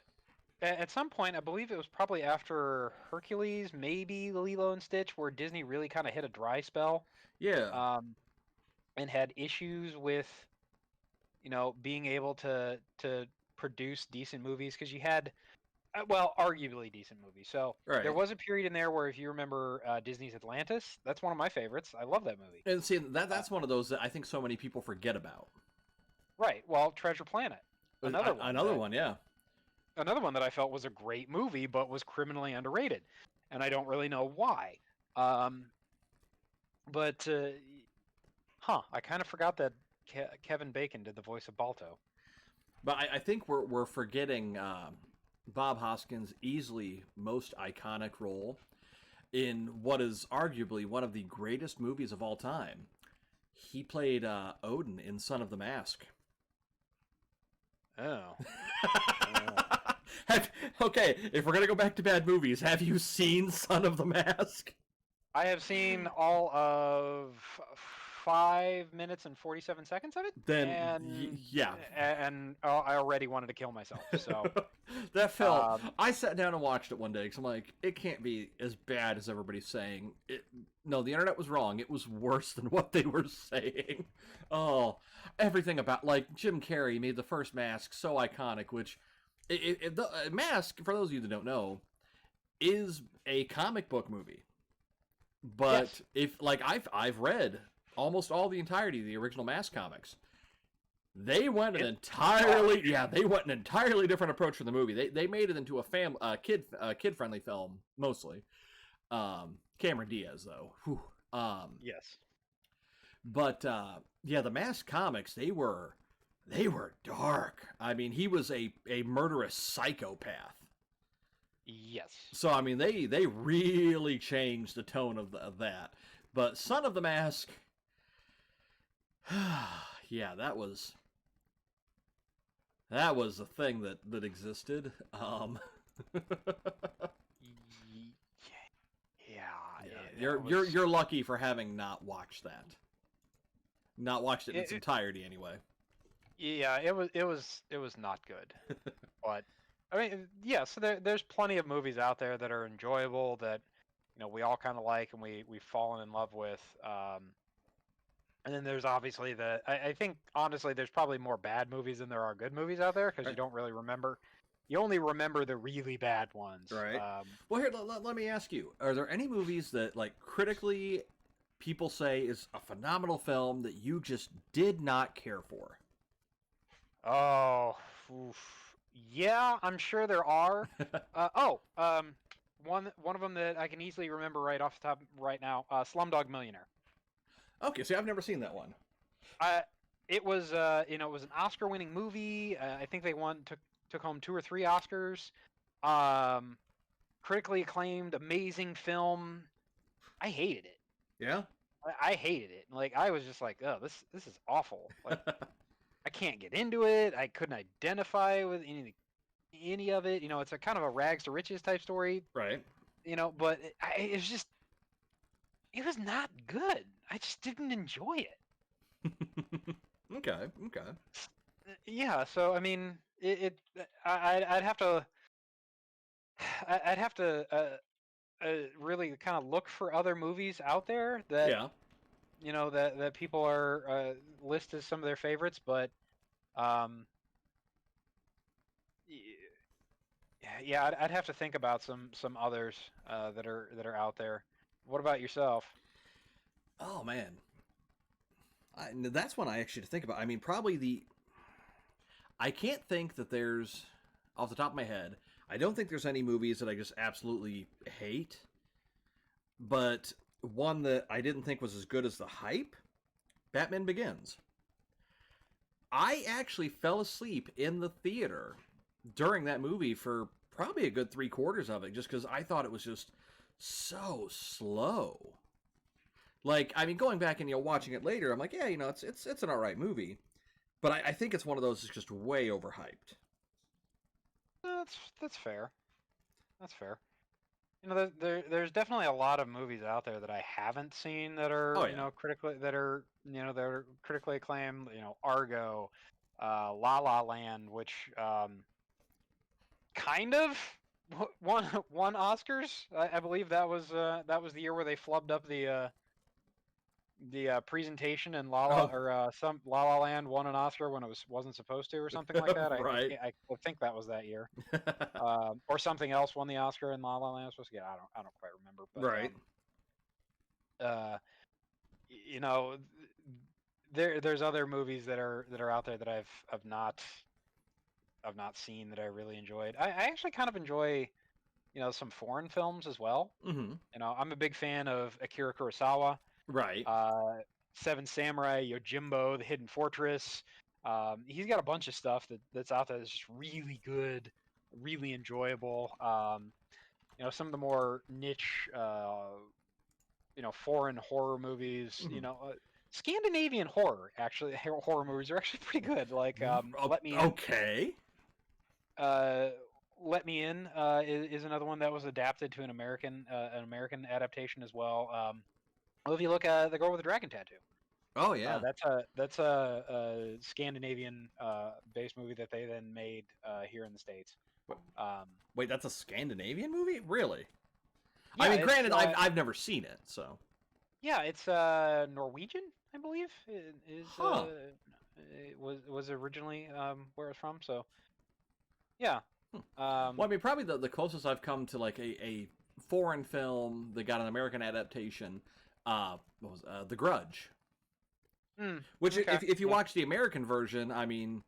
at some point. I believe it was probably after Hercules, maybe Lilo and Stitch, where Disney really kind of hit a dry spell. Yeah. And had issues with being able to produce decent movies because you had arguably decent movies. So Right. there was a period in there where, if you remember Disney's Atlantis, that's one of my favorites. I love that movie. And see that's one of those that I think so many people forget about. Right. Well, Treasure Planet, another one. Yeah. Another one that I felt was a great movie, but was criminally underrated, and I don't really know why. But I kind of forgot that Kevin Bacon did the voice of Balto. But I think we're forgetting Bob Hoskins' easily most iconic role in what is arguably one of the greatest movies of all time. He played Odin in Son of the Mask. Oh. Okay, if we're gonna go back to bad movies, have you seen Son of the Mask? I have seen all of 5 minutes and 47 seconds of it. Then yeah, and I already wanted to kill myself. So that film, I sat down and watched it one day because I'm like, it can't be as bad as everybody's saying. No, the internet was wrong. It was worse than what they were saying. Oh, everything about like Jim Carrey made the first Mask so iconic, which the Mask, for those of you that don't know, is a comic book movie. But yes. if like I've read almost all the entirety of the original Mask comics, they went an entirely different approach for the movie. They made it into a kid friendly film mostly. Cameron Diaz though. Whew. Yes. But the Mask comics, they were dark. I mean, he was a murderous psychopath. Yes. So I mean, they really changed the tone of that. But Son of the Mask, yeah, that was a thing that existed. Yeah. You're lucky for having not watched that. Not watched it in its entirety, anyway. Yeah, it was not good. But I mean, yeah. So there's plenty of movies out there that are enjoyable that we all kind of like and we've fallen in love with. And then there's obviously I think honestly there's probably more bad movies than there are good movies out there because you Right. don't really remember. You only remember the really bad ones. Right. Well, here, let me ask you: are there any movies that, like, critically, people say is a phenomenal film that you just did not care for? Oh, oof. Yeah, I'm sure there are. One of them that I can easily remember right off the top right now, Slumdog Millionaire. Okay, see, I've never seen that one. Uh, it was it was an Oscar-winning movie. I think they took home 2 or 3 Oscars. Um, critically acclaimed, amazing film. I hated it. Yeah. I hated it. Like I was just like, oh, this is awful. Like I can't get into it. I couldn't identify with any of it. It's a kind of a rags to riches type story. Right. But it was not good. I just didn't enjoy it. Okay. Okay. Yeah. So I mean, I'd have to I'd have to really kind of look for other movies out there that Yeah. that people are list as some of their favorites, but um, yeah, I'd have to think about some others that are out there. What about yourself? Oh man, that's one I actually had to think about. I mean, probably the. I can't think that there's, off the top of my head, I don't think there's any movies that I just absolutely hate. But one that I didn't think was as good as the hype, Batman Begins. I actually fell asleep in the theater during that movie for probably a good 3/4 of it, just because I thought it was just so slow. Like, I mean, going back and watching it later, I'm like, yeah, it's an all right movie, but I think it's one of those that's just way overhyped. That's fair. That's fair. There's definitely a lot of movies out there that I haven't seen that Oh are yeah, that are critically acclaimed. Argo, La La Land, which kind of won Oscars. I believe that was the year where they flubbed up the presentation and oh some La La Land won an Oscar when it wasn't supposed to or something like that. right, I think that was that year. Or something else won the Oscar in La La Land. I was supposed to get. I don't quite remember, but right. uh, you know, there's other movies that are out there that I've not seen that I really enjoyed. I actually kind of enjoy some foreign films as well. Mm-hmm. I'm a big fan of Akira Kurosawa, Right. Seven Samurai, Yojimbo, The Hidden Fortress. He's got a bunch of stuff that's out there that's just really good, really enjoyable. Some of the more niche, foreign horror movies. Mm-hmm. Scandinavian horror horror movies are actually pretty good. Like Let Me In. Okay. Uh, Let Me In is another one that was adapted to an American adaptation as well. Well, if you look at The Girl with the Dragon Tattoo, Oh yeah. that's a Scandinavian based movie that they then made here in the States. Wait, Um, wait, that's a Scandinavian movie? Really? I yeah, mean, granted, I've never seen it, so. it's Norwegian, I believe. Huh. It was originally where it's from. So yeah. Hmm. Um, Well, I mean, probably the closest I've come to like a foreign film that got an American adaptation, what was The Grudge? Which, okay. if you Yeah. watch the American version, I mean,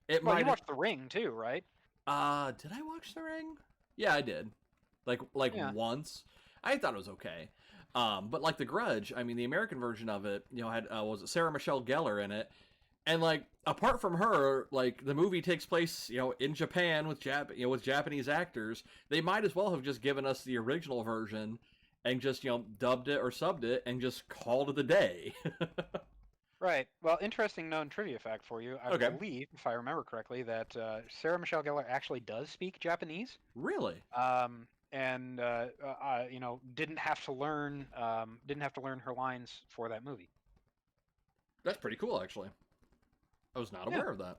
it Well, you might. watched The Ring too, right? Did I watch The Ring? Yeah, I did. Like Yeah. once. I thought it was okay. But like The Grudge, I mean, the American version of it, had was it Sarah Michelle Gellar in it, and like apart from her, like the movie takes place, in Japan with with Japanese actors. They might as well have just given us the original version and just dubbed it or subbed it and just called it a day. Right. Well, interesting known trivia fact for you. I Okay. believe, if I remember correctly, that Sarah Michelle Gellar actually does speak Japanese. Really? And didn't have to learn her lines for that movie. That's pretty cool, actually. I was not Yeah. aware of that.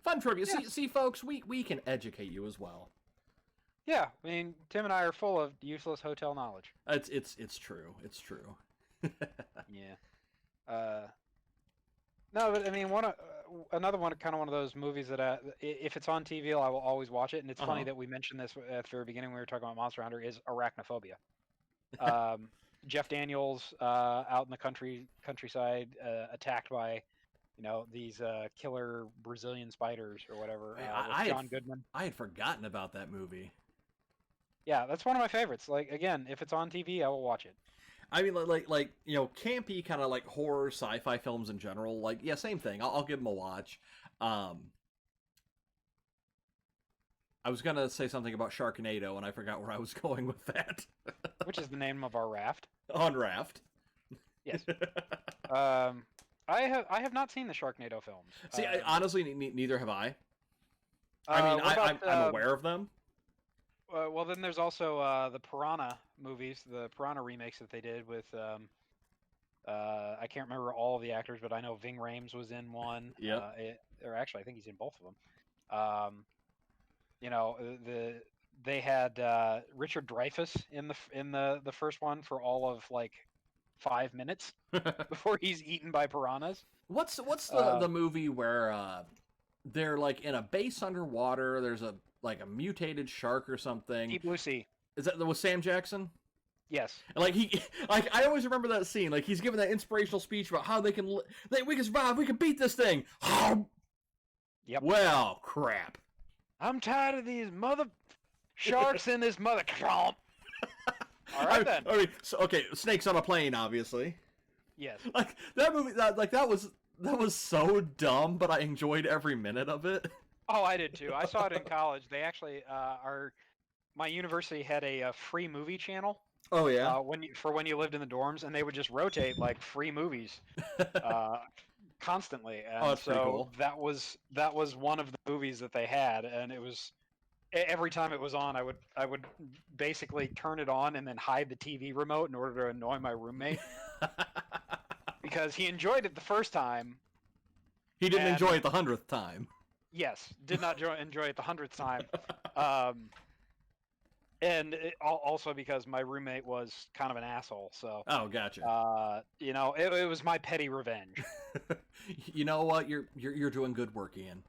Fun trivia. Yeah. See, folks, we can educate you as well. Yeah. I mean, Tim and I are full of useless hotel knowledge. It's true. It's true. Yeah. No, but I mean, another one, kind of one of those movies that if it's on TV, I will always watch it. And it's funny that we mentioned this at the very beginning when we were talking about Monster Hunter, is Arachnophobia. Jeff Daniels out in the countryside, attacked by, these killer Brazilian spiders or whatever. With John Goodman. I had forgotten about that movie. Yeah, that's one of my favorites. Like, again, if it's on TV, I will watch it. I mean, campy kind of like horror sci-fi films in general. Like, yeah, same thing. I'll give them a watch. I was gonna say something about Sharknado, and I forgot where I was going with that. Which is the name of our raft. On Raft. Yes. I have not seen the Sharknado films. See, honestly, neither have I. I mean, I'm aware of them. Well, then there's also the Piranha movies, the Piranha remakes that they did with. I can't remember all of the actors, but I know Ving Rhames was in one. Yeah. Or actually, I think he's in both of them. They had Richard Dreyfuss in the first one for all of like 5 minutes before he's eaten by piranhas. What's the movie where they're like in a base underwater? There's a mutated shark or something. Deep Blue Sea. Is that with Sam Jackson? Yes. And I always remember that scene. Like, he's giving that inspirational speech about how we can survive, we can beat this thing. Yep. Well, crap. I'm tired of these mother sharks in this mother cromp. All right then. I mean, okay, snakes on a plane, obviously. Yes. Like that movie, that was so dumb, but I enjoyed every minute of it. Oh, I did too. I saw it in college. They actually my university had a free movie channel. Oh yeah. When you lived in the dorms, and they would just rotate like free movies, constantly. And that's pretty cool. That was one of the movies that they had, and it was every time it was on, I would basically turn it on and then hide the TV remote in order to annoy my roommate because he enjoyed it the first time. He didn't enjoy it the 100th time. Yes, did not enjoy it the 100th time. And also because my roommate was kind of an asshole, so. Oh, gotcha. It was my petty revenge. You know what? You're doing good work, Ian.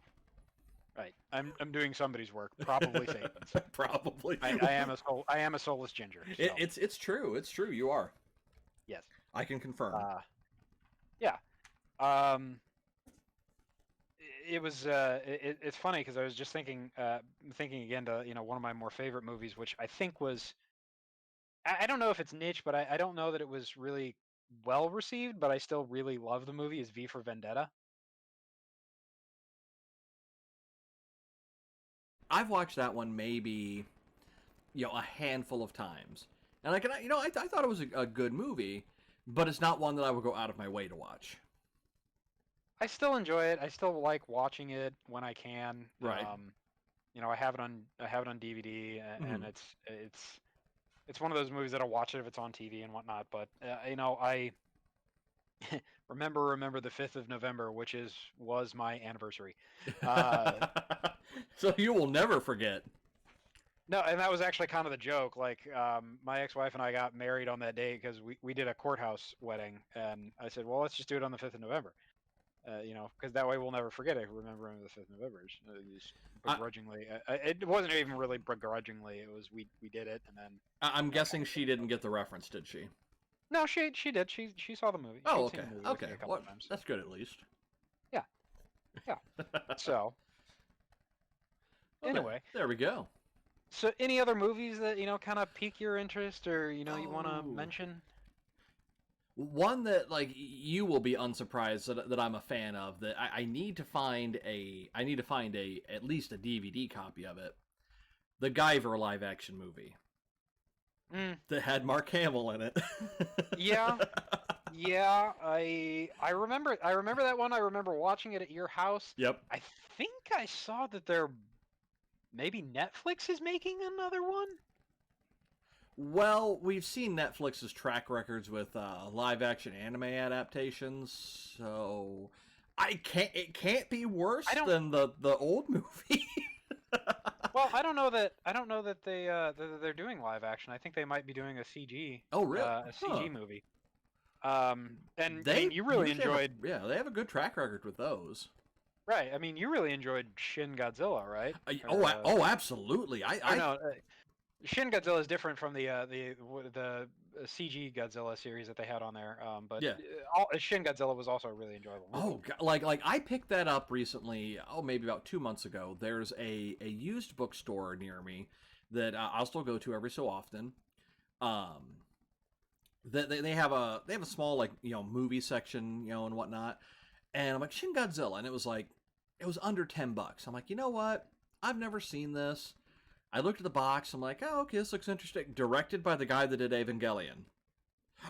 Right, I'm doing somebody's work, probably Satan's. Probably. I am a soulless ginger. So. It's true. It's true. You are. Yes. I can confirm. Yeah. It was it's funny because I was just thinking again to one of my more favorite movies, which I think was, I don't know if it's niche, but I don't know that it was really well received, but I still really love the movie, is V for Vendetta. I've watched that one maybe a handful of times, and I thought it was a good movie, but it's not one that I would go out of my way to watch. I still enjoy it. I still like watching it when I can. Right. I have it on DVD, and it's one of those movies that I'll watch it if it's on TV and whatnot. But I remember the 5th of November, which was my anniversary. So you will never forget. No, and that was actually kind of the joke. Like, my ex-wife and I got married on that day because we did a courthouse wedding, and I said, well, let's just do it on the 5th of November. Because that way we'll never forget it. Remember the 5th of November. Just begrudgingly. It wasn't even really begrudgingly. It was we did it, and then. I'm guessing she didn't get the reference, did she? No, she did. She saw the movie. Oh, okay. Okay. Well, that's good at least. Yeah. Yeah. So. Well, anyway, there we go. So, any other movies that kind of pique your interest, or you want to mention? One that you will be unsurprised that I'm a fan of, that I need to find at least a DVD copy of it. The Guyver live action movie. That had Mark Hamill in it. Yeah. I remember that one. I remember watching it at your house. Yep. I think I saw that maybe Netflix is making another one. Well, we've seen Netflix's track records with live-action anime adaptations, so it can't be worse than the old movie. Well, I don't know that they're doing live action. I think they might be doing a CG. Oh, really? A CG movie. And I mean, you really usually enjoyed. they have a good track record with those. Right. I mean, you really enjoyed Shin Godzilla, right? Absolutely. No, Shin Godzilla is different from the CG Godzilla series that they had on there. But Yeah. Shin Godzilla was also a really enjoyable movie. Oh, like I picked that up recently. Oh, maybe about 2 months ago. There's a used bookstore near me that I'll still go to every so often. They have a small, like, movie section, and whatnot. And I'm like, Shin Godzilla, and it was under $10. I'm like, you know what? I've never seen this. I looked at the box. I'm like, oh, okay, this looks interesting. Directed by the guy that did Evangelion.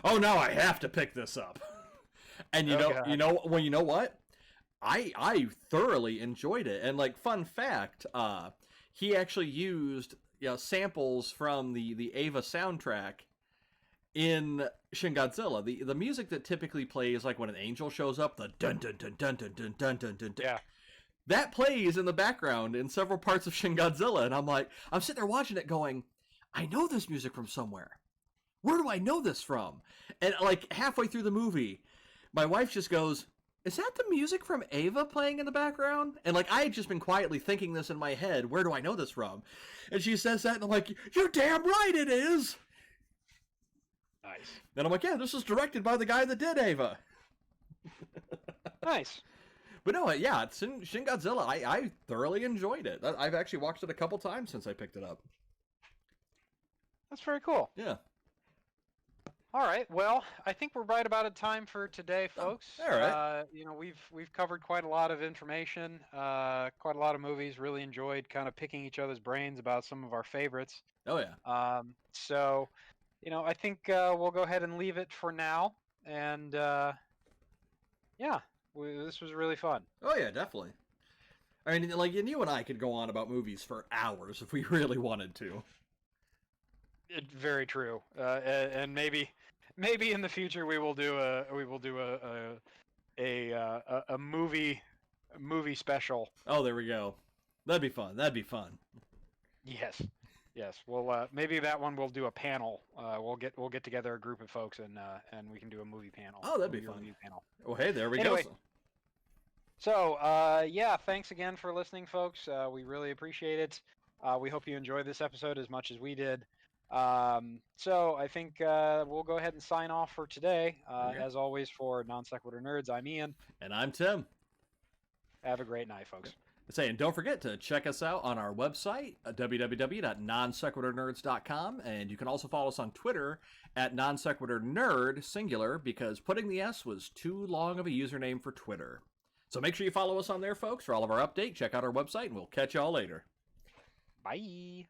Oh, now I have to pick this up. And you know what? I thoroughly enjoyed it. And, like, fun fact, he actually used samples from the Eva soundtrack in Shin Godzilla. The music that typically plays, like, when an angel shows up, the dun dun dun dun dun dun dun dun dun. Yeah. That plays in the background in several parts of Shin Godzilla, and I'm sitting there watching it going, I know this music from somewhere. Where do I know this from? And, like, halfway through the movie, my wife just goes, is that the music from Ava playing in the background? And, like, I had just been quietly thinking this in my head, where do I know this from? And she says that, and I'm like, you're damn right it is! Nice. And I'm like, yeah, this is directed by the guy that did Ava. Nice. But no, yeah, Shin Godzilla, I thoroughly enjoyed it. I've actually watched it a couple times since I picked it up. That's very cool. Yeah. All right. Well, I think we're right about at time for today, folks. All right. We've covered quite a lot of information, quite a lot of movies. Really enjoyed kind of picking each other's brains about some of our favorites. Oh yeah. So, I think we'll go ahead and leave it for now. And yeah. This was really fun. Oh yeah, definitely. I mean, like, and you and I could go on about movies for hours if we really wanted to. Very true. And maybe in the future we will do a movie special. Oh, there we go. That'd be fun. Yes. Well, maybe that one we'll do a panel. We'll get together a group of folks and we can do a movie panel. Oh, that'd be fun. Panel. Well, hey, there we Anyway, go. So, yeah, thanks again for listening, folks. We really appreciate it. We hope you enjoyed this episode as much as we did. So I think we'll go ahead and sign off for today. As always, for Non Sequitur Nerds, I'm Ian. And I'm Tim. Have a great night, folks. And don't forget to check us out on our website, www.nonsequiturnerds.com, and you can also follow us on Twitter at nonsequiturnerd, singular, because putting the S was too long of a username for Twitter. So make sure you follow us on there, folks, for all of our updates. Check out our website, and we'll catch y'all later. Bye.